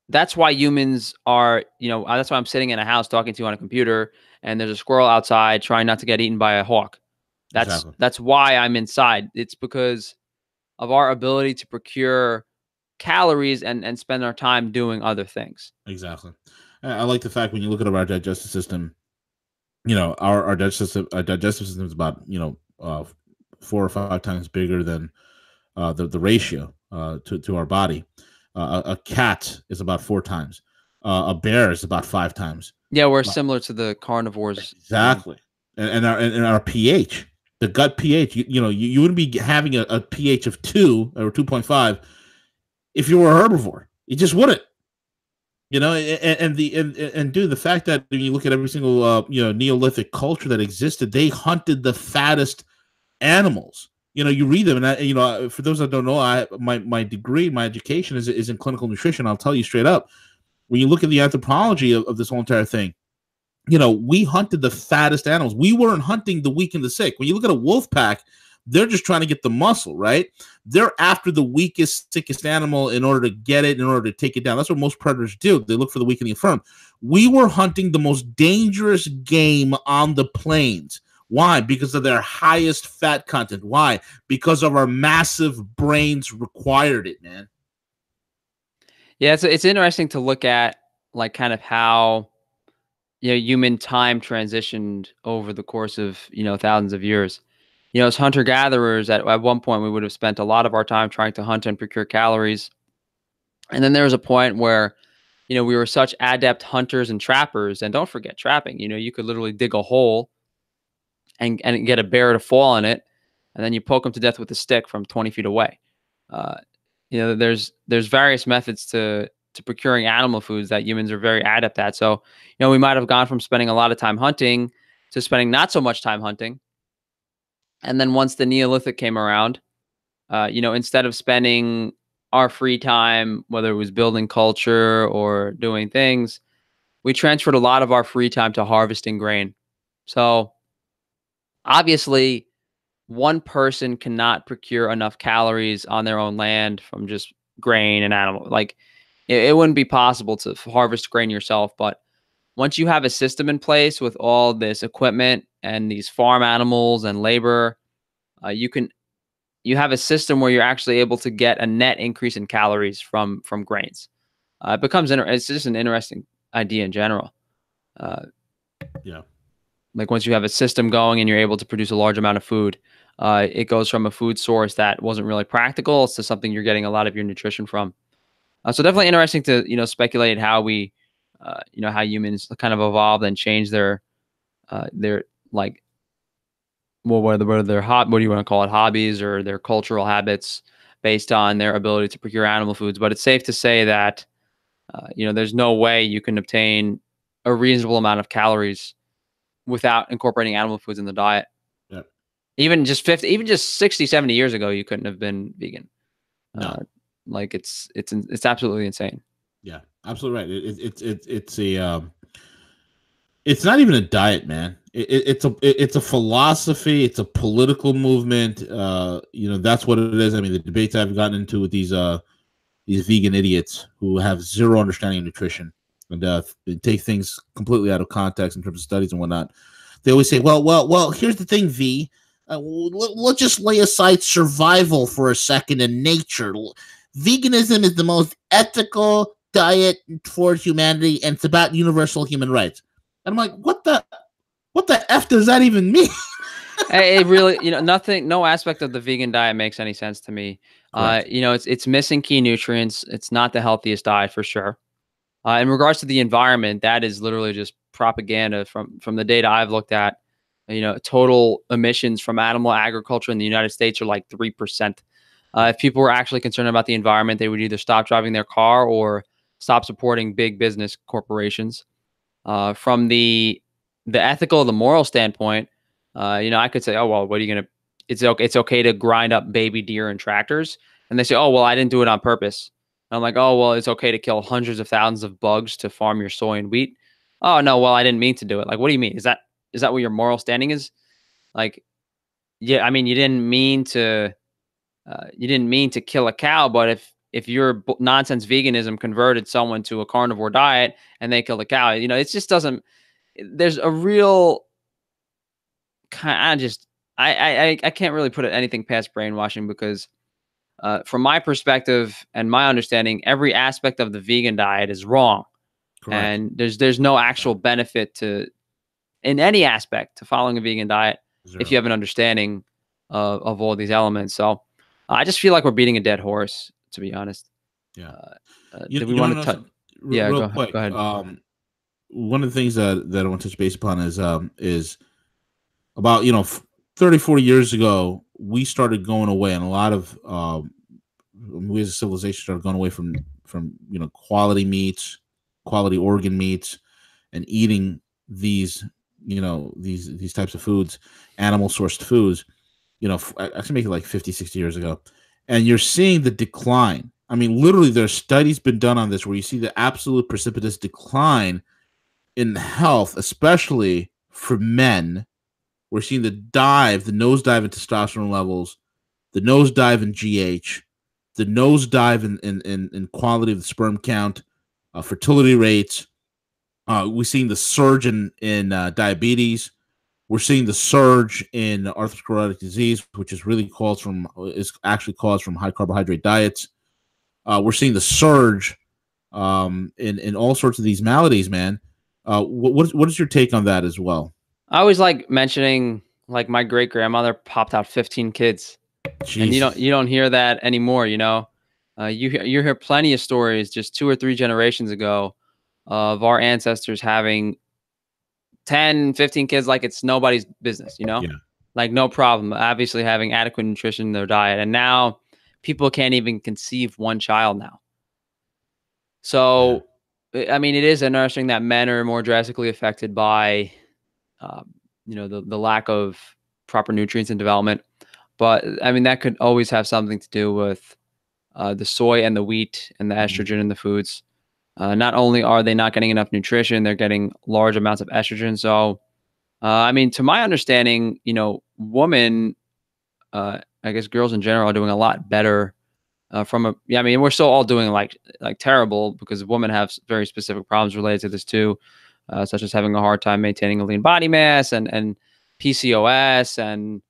that's why humans are, you know, that's why I'm sitting in a house talking to you on a computer and there's a squirrel outside trying not to get eaten by a hawk. That's why I'm inside. It's because of our ability to procure calories and spend our time doing other things. Exactly. I like the fact when you look at our digestive system, you know, our digestive system is about, you know, 4 or 5 times bigger than the ratio to our body. A cat is about 4 times. A bear is about 5 times. Yeah, we're similar to the carnivores. Exactly. And our pH, the gut pH, you know, you wouldn't be having a pH of 2 or 2.5 if you were a herbivore. It just wouldn't. You know, and dude, the fact that when you look at every single Neolithic culture that existed, they hunted the fattest animals. You know, you read them, and for those that don't know, my degree, my education is in clinical nutrition. I'll tell you straight up, when you look at the anthropology of this whole entire thing, we hunted the fattest animals. We weren't hunting the weak and the sick. When you look at a wolf pack, they're just trying to get the muscle, right? They're after the weakest, sickest animal in order to get it, in order to take it down. That's what most predators do. They look for the weak and the infirm. We were hunting the most dangerous game on the plains. Why? Because of their highest fat content. Why? Because of our massive brains required it, man. Yeah, it's interesting to look at, like, kind of how human time transitioned over the course of thousands of years. As hunter-gatherers, at one point, we would have spent a lot of our time trying to hunt and procure calories. And then there was a point where, we were such adept hunters and trappers. And don't forget trapping. You could literally dig a hole and get a bear to fall in it. And then you poke them to death with a stick from 20 feet away. There's various methods to procuring animal foods that humans are very adept at. So, we might have gone from spending a lot of time hunting to spending not so much time hunting. And then once the Neolithic came around, instead of spending our free time, whether it was building culture or doing things, we transferred a lot of our free time to harvesting grain. So obviously, one person cannot procure enough calories on their own land from just grain and animal. Like, it wouldn't be possible to harvest grain yourself. But once you have a system in place with all this equipment and these farm animals and labor, you have a system where you're actually able to get a net increase in calories from grains. It becomes it's just an interesting idea in general. Yeah. Like, once you have a system going and you're able to produce a large amount of food, it goes from a food source that wasn't really practical to something you're getting a lot of your nutrition from. So definitely interesting to speculate how we, how humans kind of evolved and changed their like, well, what do you want to call it, hobbies or their cultural habits based on their ability to procure animal foods. But it's safe to say that there's no way you can obtain a reasonable amount of calories without incorporating animal foods in the diet. Yeah. Even just 60, 70 years ago, you couldn't have been vegan. No. Like, it's absolutely insane. Yeah, absolutely right. It's not even a diet, man. It's a philosophy. It's a political movement. That's what it is. I mean, the debates I've gotten into with these vegan idiots who have zero understanding of nutrition and they take things completely out of context in terms of studies and whatnot. They always say, well, here's the thing, V. Let's just lay aside survival for a second and nature. Veganism is the most ethical diet for humanity, and it's about universal human rights. And I'm like, what the F does that even mean? It really, nothing, no aspect of the vegan diet makes any sense to me. It's missing key nutrients. It's not the healthiest diet for sure. In regards to the environment, that is literally just propaganda from the data I've looked at. Total emissions from animal agriculture in the United States are like 3%. If people were actually concerned about the environment, they would either stop driving their car or stop supporting big business corporations. From the ethical, the moral standpoint, I could say, oh, well, what are you going to, it's okay to grind up baby deer and tractors. And they say, oh, well, I didn't do it on purpose. And I'm like, oh, well, it's okay to kill hundreds of thousands of bugs to farm your soy and wheat. Oh, no, well, I didn't mean to do it. Like, what do you mean? Is that what your moral standing is? Like, yeah, I mean, you didn't mean to kill a cow, but if your nonsense veganism converted someone to a carnivore diet and they killed a cow, it just doesn't, there's a real kind of I can't really put anything past brainwashing because from my perspective and my understanding, every aspect of the vegan diet is wrong. Correct. And there's no actual benefit in any aspect to following a vegan diet. Zero. If you have an understanding of all these elements. So I just feel like we're beating a dead horse, to be honest. Yeah. Do we want to touch? Yeah, real quick. Go ahead. One of the things that I want to touch base upon is about 30, 40 years ago, we started going away, and a lot of we as a civilization started going away from quality meats, quality organ meats, and eating these these types of foods, animal sourced foods, I should make it like 50, 60 years ago. And you're seeing the decline. I mean, literally, there's studies been done on this where you see the absolute precipitous decline in health, especially for men. We're seeing the nosedive in testosterone levels, the nosedive in GH, the nosedive in quality of the sperm count, fertility rates. We're seeing the surge in diabetes. We're seeing the surge in atherosclerotic disease, which is actually caused from high carbohydrate diets. We're seeing the surge in all sorts of these maladies, man. What is your take on that as well? I always like mentioning, like, my great grandmother popped out 15 kids. Jeez. And you don't hear that anymore. You hear plenty of stories just 2 or 3 generations ago of our ancestors having 10, 15 kids like it's nobody's business, Yeah. Like, no problem. Obviously having adequate nutrition in their diet. And now people can't even conceive one child now. So, yeah. I mean, it is interesting that men are more drastically affected by, the lack of proper nutrients in development. But I mean, that could always have something to do with the soy and the wheat and the estrogen in the foods. Not only are they not getting enough nutrition, they're getting large amounts of estrogen. So, I mean, to my understanding, women, I guess girls in general, are doing a lot better. I mean, we're still all doing like terrible, because women have very specific problems related to this too, such as having a hard time maintaining a lean body mass and PCOS and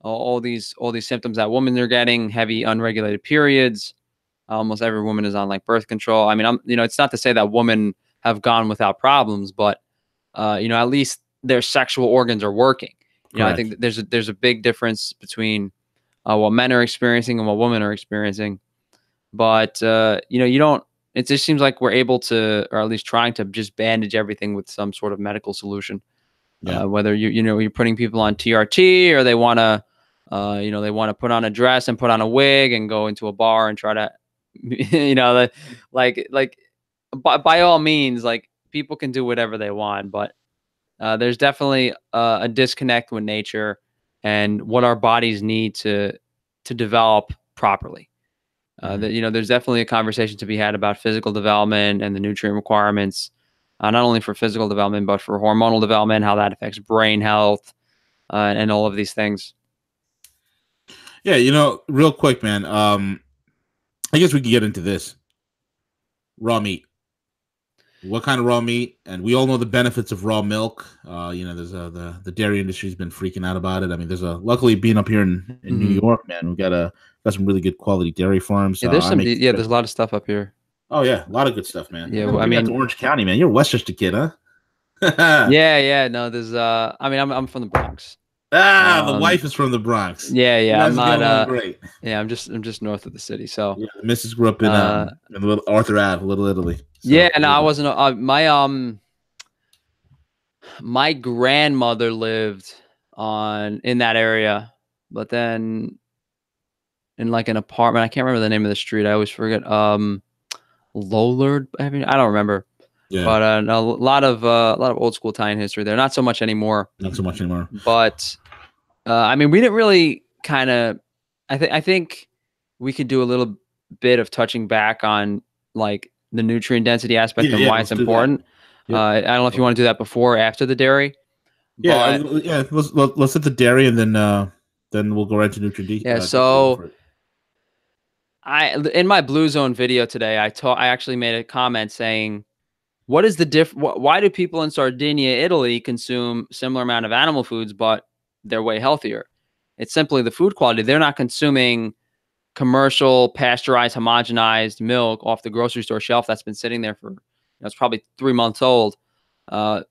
all these symptoms that women are getting, heavy unregulated periods. Almost every woman is on like birth control. I mean, it's not to say that women have gone without problems, but at least their sexual organs are working. I think that there's a big difference between what men are experiencing and what women are experiencing. But you don't. It just seems like we're able to, or at least trying to, just bandage everything with some sort of medical solution. Yeah. Whether you're putting people on TRT, or they want to, they want to put on a dress and put on a wig and go into a bar and try to, by all means, like, people can do whatever they want, but there's definitely a disconnect with nature and what our bodies need to develop properly. There's definitely a conversation to be had about physical development and the nutrient requirements, not only for physical development, but for hormonal development, how that affects brain health, and all of these things. Yeah, real quick, man. I guess we could get into this. Raw meat. What kind of raw meat? And we all know the benefits of raw milk. There's the dairy industry's been freaking out about it. I mean, luckily being up here in New York, man, we got some really good quality dairy farms. Yeah, there's there's a lot of stuff up here. Oh yeah, a lot of good stuff, man. Yeah, well, I mean, Orange County, man. You're a Westchester kid, huh? yeah. No, there's I mean, I'm from the Bronx. The wife is from the Bronx. Yeah. I'm not great. Yeah, I'm just north of the city. So yeah, the missus grew up in little Arthur Ave, Little Italy. So, yeah, no, I wasn't. My grandmother lived in that area, but then in like an apartment. I can't remember the name of the street. I always forget. Lollard. I mean, I don't remember. Yeah. But a lot of old school Italian history there. Not so much anymore. But I mean, we didn't really kind of. I think we could do a little bit of touching back on like the nutrient density aspect and why it's important. I don't know if you want to do that before or after the dairy. Yeah, let's hit the dairy, and then we'll go right to nutrient. Yeah. So in my Blue Zone video today, I actually made a comment saying, what is the why do people in Sardinia, Italy, consume similar amount of animal foods, but they're way healthier? It's simply the food quality. They're not consuming commercial, pasteurized, homogenized milk off the grocery store shelf that's been sitting there for, it's probably 3 months old. And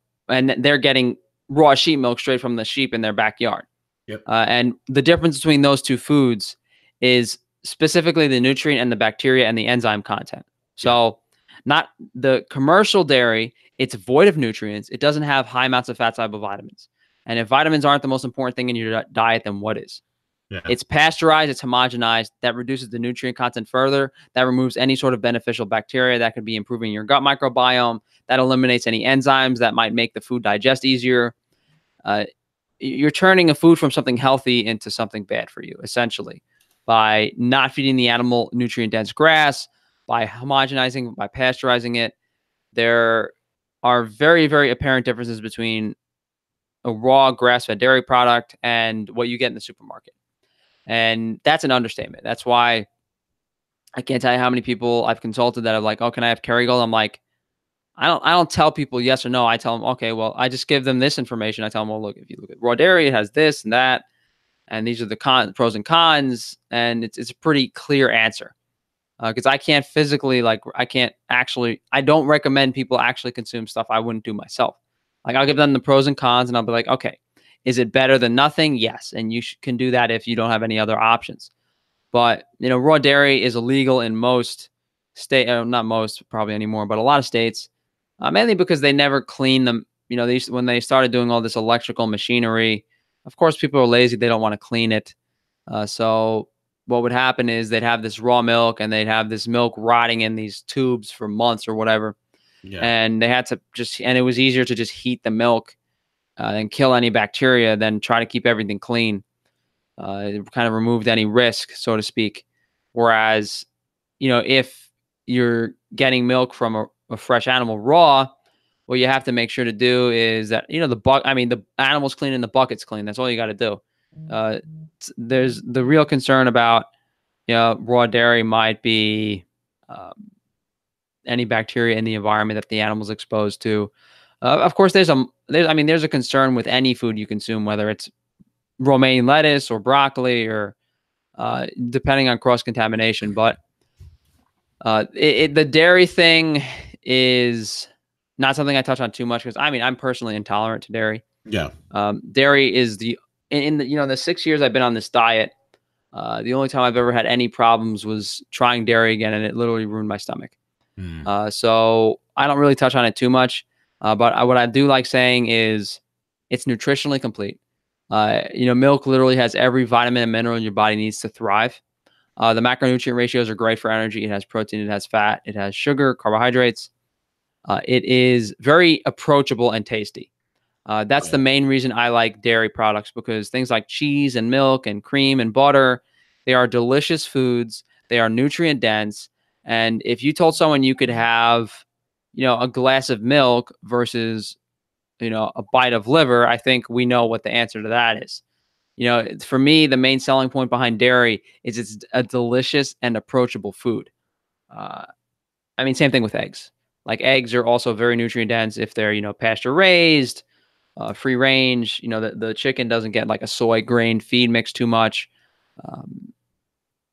they're getting raw sheep milk straight from the sheep in their backyard. Yep. And the difference between those two foods is specifically the nutrient and the bacteria and the enzyme content. So not the commercial dairy, it's void of nutrients. It doesn't have high amounts of fat soluble vitamins. And if vitamins aren't the most important thing in your diet, then what is? Yeah. It's pasteurized, it's homogenized. That reduces the nutrient content further. That removes any sort of beneficial bacteria that could be improving your gut microbiome. That eliminates any enzymes that might make the food digest easier. You're turning a food from something healthy into something bad for you, essentially, by not feeding the animal nutrient-dense grass, by homogenizing, by pasteurizing it. There are very, very apparent differences between a raw grass-fed dairy product and what you get in the supermarket. And that's an understatement. That's why I can't tell you how many people I've consulted that are like, "Oh, can I have Kerrygold?" I'm like, I don't tell people yes or no. I tell them, okay, well, I just give them this information. I tell them, well, look, if you look at raw dairy, it has this and that, and these are the pros and cons, and it's a pretty clear answer. Because I can't physically, like, I don't recommend people actually consume stuff I wouldn't do myself. Like, I'll give them the pros and cons, and I'll be like, okay, is it better than nothing? Yes, and you can do that if you don't have any other options. But raw dairy is illegal in most state, not most probably anymore, but a lot of states, mainly because they never clean them. When they started doing all this electrical machinery, of course, people are lazy; they don't want to clean it. So what would happen is they'd have this raw milk, and they'd have this milk rotting in these tubes for months or whatever. Yeah. And they had to and it was easier to just heat the milk and kill any bacteria than try to keep everything clean. It kind of removed any risk, so to speak. Whereas, if you're getting milk from a fresh animal raw, what you have to make sure to do is that, the animal's clean and the bucket's clean. That's all you got to do. There's the real concern about, raw dairy might be any bacteria in the environment that the animal's exposed to. Of course, there's a concern with any food you consume, whether it's romaine lettuce or broccoli or depending on cross-contamination. But the dairy thing is not something I touch on too much because I'm personally intolerant to dairy. Yeah. Dairy is in the 6 years I've been on this diet, the only time I've ever had any problems was trying dairy again, and it literally ruined my stomach. So I don't really touch on it too much. But what I do like saying is it's nutritionally complete. Milk literally has every vitamin and mineral your body needs to thrive. The macronutrient ratios are great for energy. It has protein, it has fat, it has sugar, carbohydrates. It is very approachable and tasty. That's the main reason I like dairy products, because things like cheese and milk and cream and butter, they are delicious foods. They are nutrient dense. And if you told someone you could have, a glass of milk versus, a bite of liver, I think we know what the answer to that is. For me, the main selling point behind dairy is it's a delicious and approachable food. Same thing with eggs. Like, eggs are also very nutrient dense if they're, pasture raised, free range. The chicken doesn't get like a soy grain feed mix too much.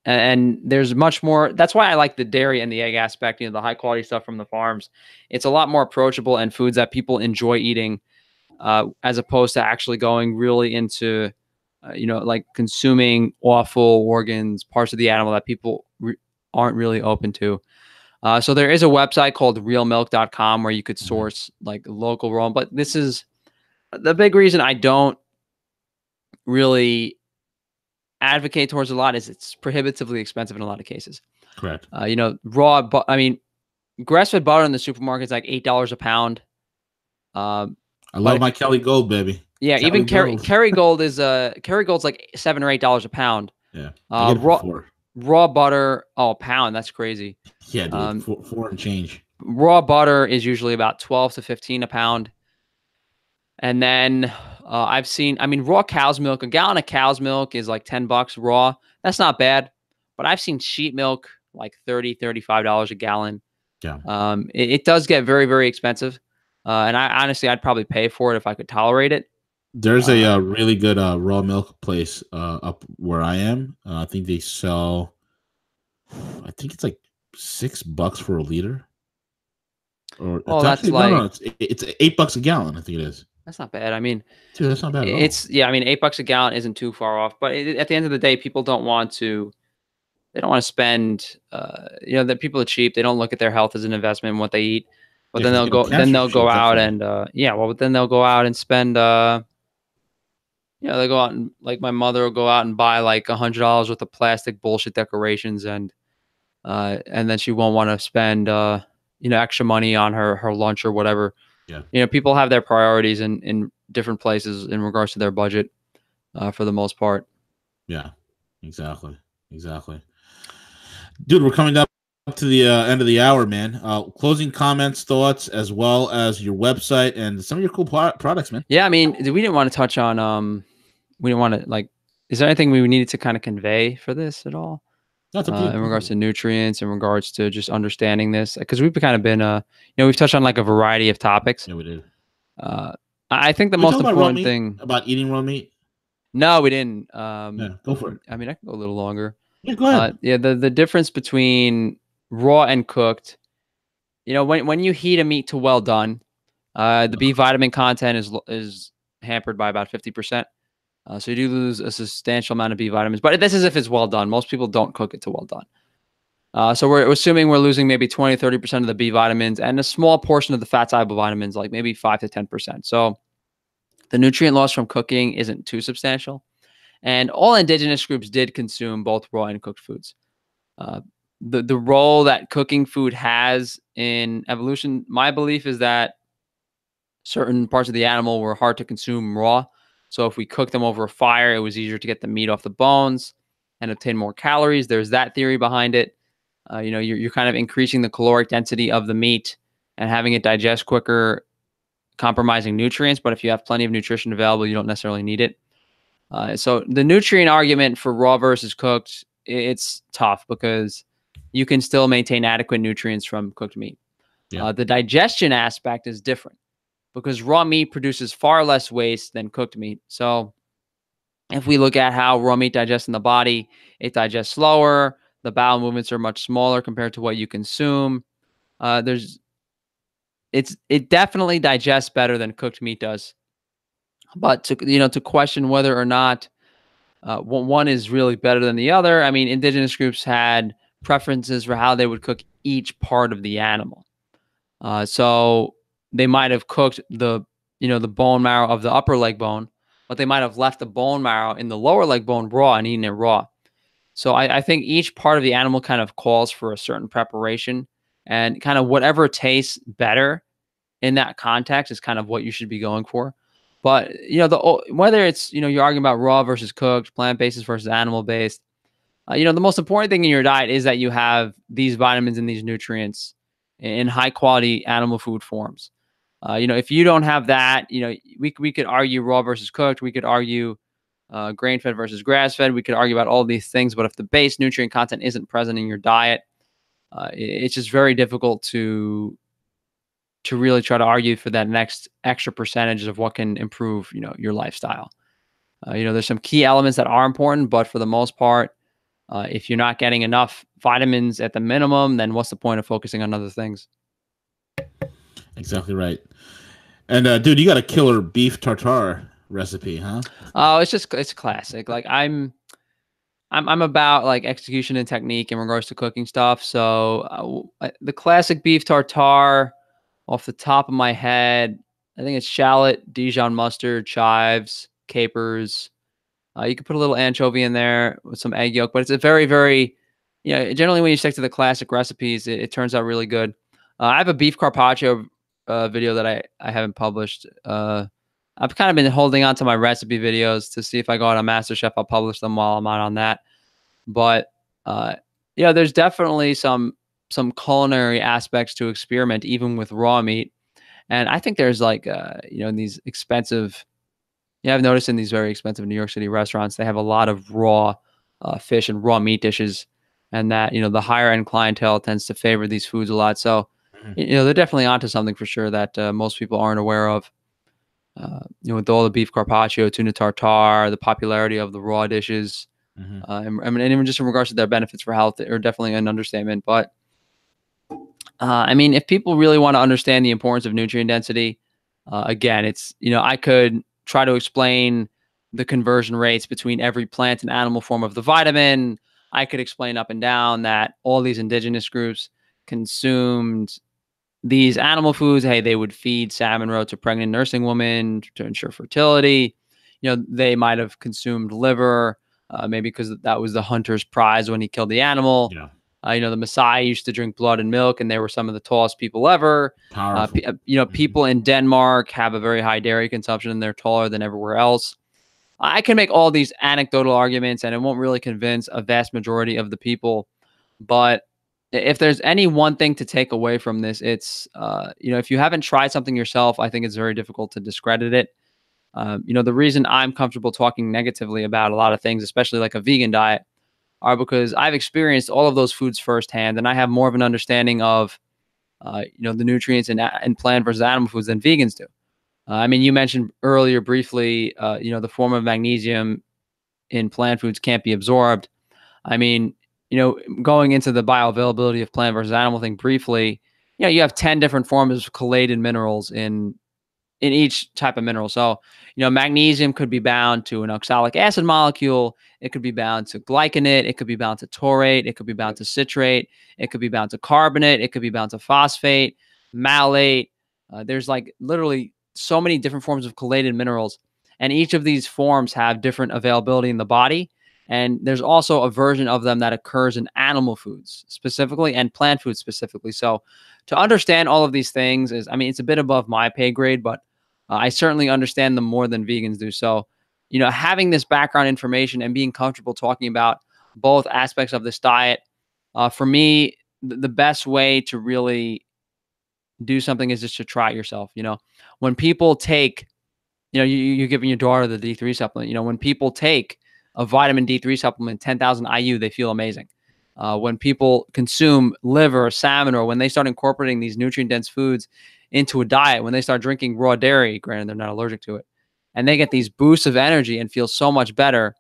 And there's much more. That's why I like the dairy and the egg aspect, the high quality stuff from the farms. It's a lot more approachable and foods that people enjoy eating, as opposed to actually going really into, like consuming awful organs, parts of the animal that people aren't really open to. So there is a website called realmilk.com where you could source like local raw, but this is the big reason I don't really advocate towards a lot is it's prohibitively expensive in a lot of cases. Correct. Grass-fed butter in the supermarket is like $8 a pound. I love my Kelly Gold, baby. Yeah, Kelly even Kerrygold is Kerrygold's like $7 or $8 a pound. Yeah, I get it for raw butter, a pound. That's crazy. Yeah, dude, four and change. Raw butter is usually about 12 to 15 a pound. And then I've seen, raw cow's milk, a gallon of cow's milk is like $10 raw. That's not bad. But I've seen sheep milk like $30, $35 a gallon. Yeah. It does get very, very expensive. And I'd probably pay for it if I could tolerate it. There's a really good raw milk place up where I am. I think they sell, I think it's like $6 for a liter. Or it's $8 a gallon. I think it is. That's not bad. Dude, that's not bad at all. $8 a gallon isn't too far off. But at the end of the day, people don't want to. They don't want to spend. The people are cheap. They don't look at their health as an investment in what they eat. But then they'll go. Then they'll go out and. Then they'll go out and spend. they go out and, like, my mother will go out and buy like $100 worth of plastic bullshit decorations, and then she won't want to spend extra money on her lunch or whatever. Yeah. People have their priorities in different places in regards to their budget, for the most part. Yeah, exactly. Dude, we're coming up to the end of the hour, man. Closing comments, thoughts, as well as your website and some of your cool products, man. Yeah, I mean, we didn't want to touch on we didn't want to, like, is there anything we needed to kind of convey for this at all? That's up to you. In regards to nutrients, in regards to just understanding this, because we've kind of been, we've touched on like a variety of topics. Yeah, we did. I think the most important thing about eating raw meat. No, we didn't. Yeah, go for it. I mean, I can go a little longer. Yeah, go ahead. The difference between raw and cooked, when you heat a meat to well done, the B vitamin content is hampered by about 50%. So you do lose a substantial amount of B vitamins, but this is if it's well done. Most people don't cook it to well done. So we're assuming we're losing maybe 20, 30% of the B vitamins and a small portion of the fat soluble vitamins, like maybe 5 to 10%. So the nutrient loss from cooking isn't too substantial. And all indigenous groups did consume both raw and cooked foods. The role that cooking food has in evolution, my belief is that certain parts of the animal were hard to consume raw. So if we cooked them over a fire, it was easier to get the meat off the bones and obtain more calories. There's that theory behind it. You're kind of increasing the caloric density of the meat and having it digest quicker, compromising nutrients. But if you have plenty of nutrition available, you don't necessarily need it. So the nutrient argument for raw versus cooked, it's tough because you can still maintain adequate nutrients from cooked meat. Yeah. The digestion aspect is different because raw meat produces far less waste than cooked meat. So if we look at how raw meat digests in the body, it digests slower. The bowel movements are much smaller compared to what you consume. It definitely digests better than cooked meat does. But to question whether or not one is really better than the other, I mean, indigenous groups had preferences for how they would cook each part of the animal. So they might have cooked the bone marrow of the upper leg bone, but they might have left the bone marrow in the lower leg bone raw and eaten it raw. So I think each part of the animal kind of calls for a certain preparation, and kind of whatever tastes better in that context is kind of what you should be going for. But whether it's you're arguing about raw versus cooked, plant-based versus animal-based, the most important thing in your diet is that you have these vitamins and these nutrients in high-quality animal food forms. If you don't have that, we could argue raw versus cooked. We could argue grain-fed versus grass-fed. We could argue about all these things. But if the base nutrient content isn't present in your diet, it's just very difficult to really try to argue for that next extra percentage of what can improve, your lifestyle. There's some key elements that are important, but for the most part, if you're not getting enough vitamins at the minimum, then what's the point of focusing on other things? Exactly right. And dude, you got a killer beef tartare recipe, huh? Oh, it's classic. Like I'm about like execution and technique in regards to cooking stuff. So the classic beef tartare, off the top of my head, I think it's shallot, Dijon mustard, chives, capers. You could put a little anchovy in there with some egg yolk, but it's a very, very, generally when you stick to the classic recipes, it turns out really good. I have a beef carpaccio video that I haven't published. I've kind of been holding on to my recipe videos to see if I go out on MasterChef, I'll publish them while I'm out on that. But there's definitely some culinary aspects to experiment, even with raw meat. And I think there's like, these expensive, I've noticed in these very expensive New York City restaurants, they have a lot of raw fish and raw meat dishes, and that, the higher end clientele tends to favor these foods a lot. So, they're definitely onto something for sure that most people aren't aware of. With all the beef carpaccio, tuna tartare, the popularity of the raw dishes, and even just in regards to their benefits for health, are definitely an understatement. But if people really want to understand the importance of nutrient density, again, it's, I could try to explain the conversion rates between every plant and animal form of the vitamin. I could explain up and down that all these indigenous groups consumed these animal foods. Hey, they would feed salmon roe to pregnant nursing women to ensure fertility. they might have consumed liver, maybe because that was the hunter's prize when he killed the animal. Yeah. The Messiah used to drink blood and milk, and they were some of the tallest people ever. Powerful. People in Denmark have a very high dairy consumption, and they're taller than everywhere else. I can make all these anecdotal arguments, and it won't really convince a vast majority of the people. But if there's any one thing to take away from this, it's, if you haven't tried something yourself, I think it's very difficult to discredit it. The reason I'm comfortable talking negatively about a lot of things, especially like a vegan diet, are because I've experienced all of those foods firsthand, and I have more of an understanding of, the nutrients in plant versus animal foods than vegans do. You mentioned earlier briefly, the form of magnesium in plant foods can't be absorbed. Going into the bioavailability of plant versus animal thing briefly, you have 10 different forms of chelated minerals in each type of mineral. So, magnesium could be bound to an oxalic acid molecule. It could be bound to glycinate. It could be bound to taurate. It could be bound to citrate. It could be bound to carbonate. It could be bound to phosphate, malate. There's like literally so many different forms of chelated minerals, and each of these forms have different availability in the body. And there's also a version of them that occurs in animal foods specifically and plant foods specifically. So to understand all of these things it's a bit above my pay grade, but I certainly understand them more than vegans do. So, having this background information and being comfortable talking about both aspects of this diet, for me, the best way to really do something is just to try it yourself. When people take, you're giving your daughter the D3 supplement, when people take a vitamin D3 supplement, 10,000 IU, they feel amazing. When people consume liver or salmon, or when they start incorporating these nutrient-dense foods into a diet, when they start drinking raw dairy, granted they're not allergic to it, and they get these boosts of energy and feel so much better.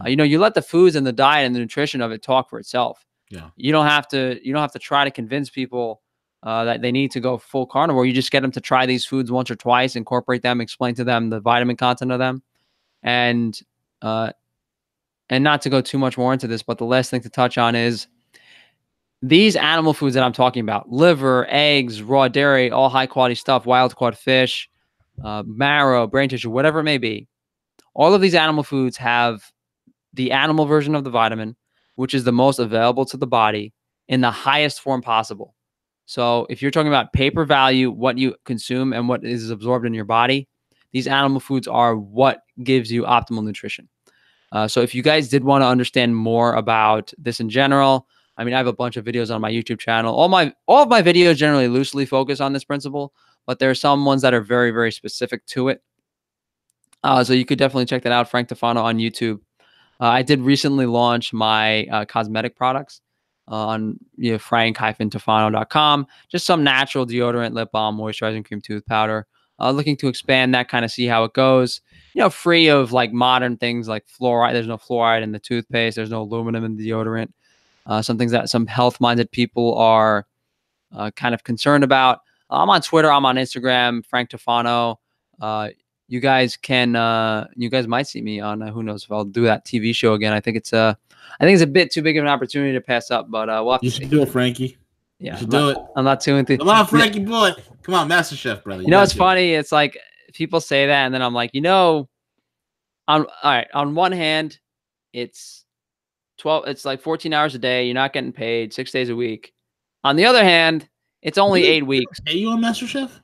You let the foods and the diet and the nutrition of it talk for itself. Yeah. You don't have to try to convince people that they need to go full carnivore. You just get them to try these foods once or twice, incorporate them, explain to them the vitamin content of them, and not to go too much more into this, but the last thing to touch on is these animal foods that I'm talking about: liver, eggs, raw dairy, all high quality stuff, wild caught fish, marrow, brain tissue, whatever it may be. All of these animal foods have the animal version of the vitamin, which is the most available to the body in the highest form possible. So if you're talking about paper value, what you consume and what is absorbed in your body, these animal foods are what gives you optimal nutrition. So if you guys did want to understand more about this in general, I have a bunch of videos on my YouTube channel. All of my videos generally loosely focus on this principle, but there are some ones that are very, very specific to it. So you could definitely check that out, Frank Tufano on YouTube. I did recently launch my cosmetic products on frank-tufano.com. Just some natural deodorant, lip balm, moisturizing cream, tooth powder. Looking to expand that, kind of see how it goes. Free of like modern things like fluoride. There's no fluoride in the toothpaste. There's no aluminum in the deodorant. Some things that some health-minded people are kind of concerned about. I'm on Twitter. I'm on Instagram, Frank Tufano. You guys might see me on who knows if I'll do that TV show again. I think it's a bit too big of an opportunity to pass up, but we'll have to see. Do it, Frankie. Yeah, you should do it. I'm not too into. Come on, Frankie boy. Come on, Master Chef, brother. It's funny. It's like people say that, and then I'm like, all right. On one hand, it's 12. It's like 14 hours a day. You're not getting paid 6 days a week. On the other hand, it's only 8 weeks. Are you on Master Chef?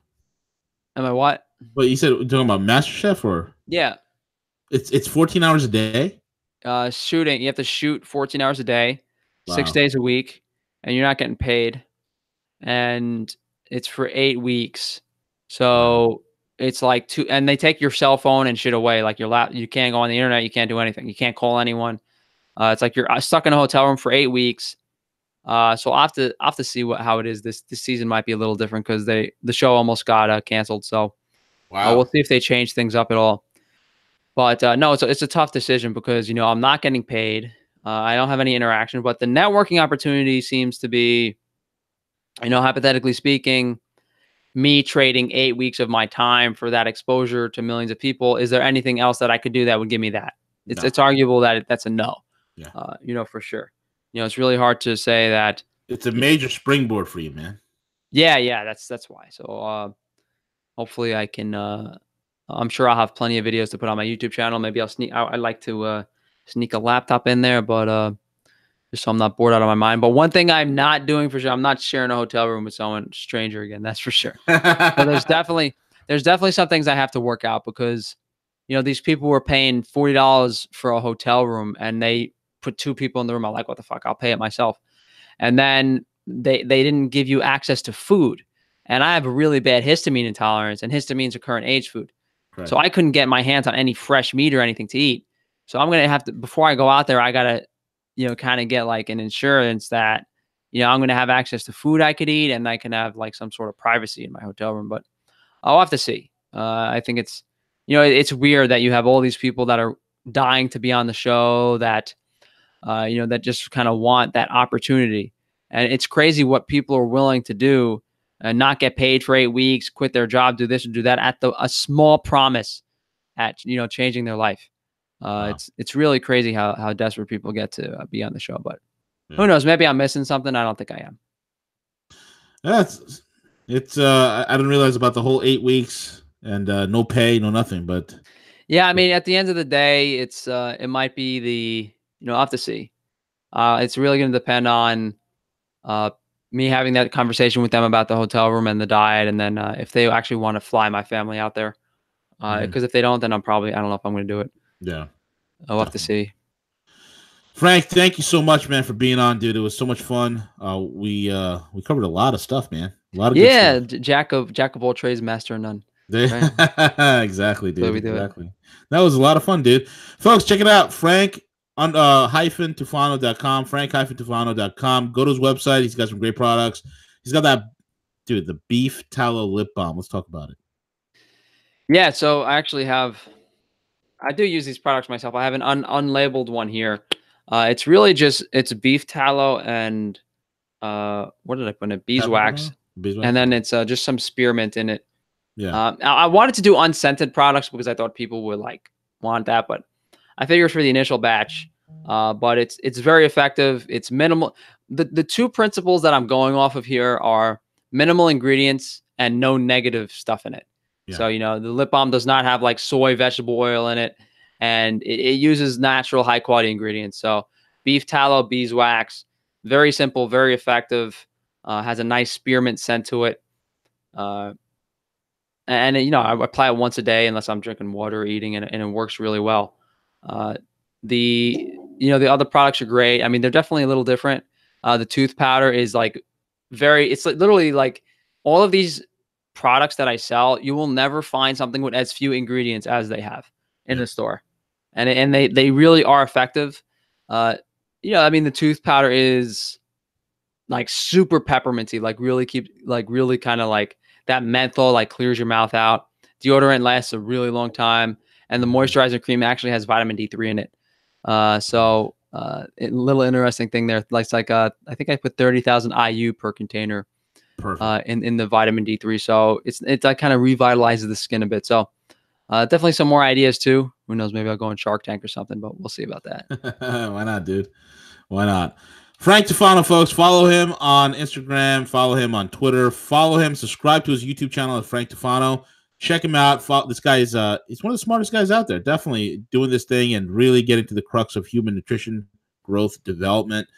Am I what? But you said we're talking about Master Chef, or yeah, it's 14 hours a day. Shooting, you have to shoot 14 hours a day, 6 days a week, and you're not getting paid. And it's for 8 weeks. So it's like and they take your cell phone and shit away, like your laptop. You can't go on the internet. You can't do anything. You can't call anyone. It's like you're stuck in a hotel room for 8 weeks. So I'll have to see how it is. This season might be a little different because the show almost got canceled. So we'll see if they change things up at all. But no, it's a tough decision because I'm not getting paid. I don't have any interaction, but the networking opportunity seems to be, hypothetically speaking, me trading 8 weeks of my time for that exposure to millions of people. Is there anything else that I could do that would give me that? It's arguable that that's a no. Yeah. For sure. It's really hard to say that. It's a major springboard for you, man. Yeah, that's why. So hopefully I can I'm sure I'll have plenty of videos to put on my YouTube channel. Maybe I'll sneak. I like to sneak a laptop in there, but just so I'm not bored out of my mind. But one thing I'm not doing for sure, I'm not sharing a hotel room with someone stranger again. That's for sure. So there's definitely some things I have to work out, because these people were paying $40 for a hotel room and they put 2 people in the room. I'm like, what the fuck? I'll pay it myself. And then they didn't give you access to food. And I have a really bad histamine intolerance, and histamine's a current age food. Correct. So I couldn't get my hands on any fresh meat or anything to eat. So I'm going to have to, before I go out there, I got to, kind of get like an insurance that, I'm going to have access to food I could eat, and I can have like some sort of privacy in my hotel room. But I'll have to see. I think it's, it's weird that you have all these people that are dying to be on the show that, that just kind of want that opportunity. And it's crazy what people are willing to do and not get paid for 8 weeks, quit their job, do this and do that at a small promise at, changing their life. Wow. It's really crazy how desperate people get to be on the show, but who knows? Maybe I'm missing something. I don't think I am. I didn't realize about the whole 8 weeks and no pay, no nothing, but yeah, I mean, at the end of the day, it might be I'll have to see. It's really going to depend on me having that conversation with them about the hotel room and the diet, and then if they actually want to fly my family out there. Because if they don't, then I don't know if I'm going to do it. Yeah, I'll have to see. Frank, thank you so much, man, for being on, dude. It was so much fun. We covered a lot of stuff, man. A lot of good stuff. Jack of all trades, master of none. Right? Exactly, dude. Exactly. That was a lot of fun, dude. Folks, check it out. Frank on -Tufano.com. Frank-Tufano.com. Go to his website. He's got some great products. He's got that, dude, the beef tallow lip balm. Let's talk about it. Yeah, so I do use these products myself. I have an unlabeled one here. It's beef tallow and what did I put in it? Beeswax. And then it's just some spearmint in it. Yeah. I wanted to do unscented products because I thought people would want that, but I figured for the initial batch. But it's very effective. It's minimal. The 2 principles that I'm going off of here are minimal ingredients and no negative stuff in it. Yeah. So, the lip balm does not have like soy vegetable oil in it, and it uses natural high quality ingredients. So beef tallow, beeswax, very simple, very effective, has a nice spearmint scent to it. And I apply it once a day unless I'm drinking water or eating, and it works really well. The other products are great. I mean, they're definitely a little different. The tooth powder is literally like all of these products that I sell, you will never find something with as few ingredients as they have in the store. And they really are effective. I mean, the tooth powder is like super pepperminty, really kind of like that menthol, clears your mouth out. Deodorant lasts a really long time. And the moisturizer cream actually has vitamin D3 in it. So a little interesting thing there. I think I put 30,000 IU per container. Perfect. In the vitamin D3. So it kind of revitalizes the skin a bit. So definitely some more ideas too. Who knows? Maybe I'll go on Shark Tank or something, but we'll see about that. Why not, dude? Why not? Frank Tufano, folks. Follow him on Instagram. Follow him on Twitter. Follow him. Subscribe to his YouTube channel at Frank Tufano. Check him out. This guy is he's one of the smartest guys out there. Definitely doing this thing and really getting to the crux of human nutrition, growth, development.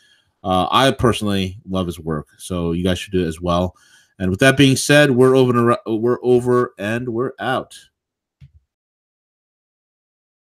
I personally love his work, so you guys should do it as well. And with that being said, we're over and we're out.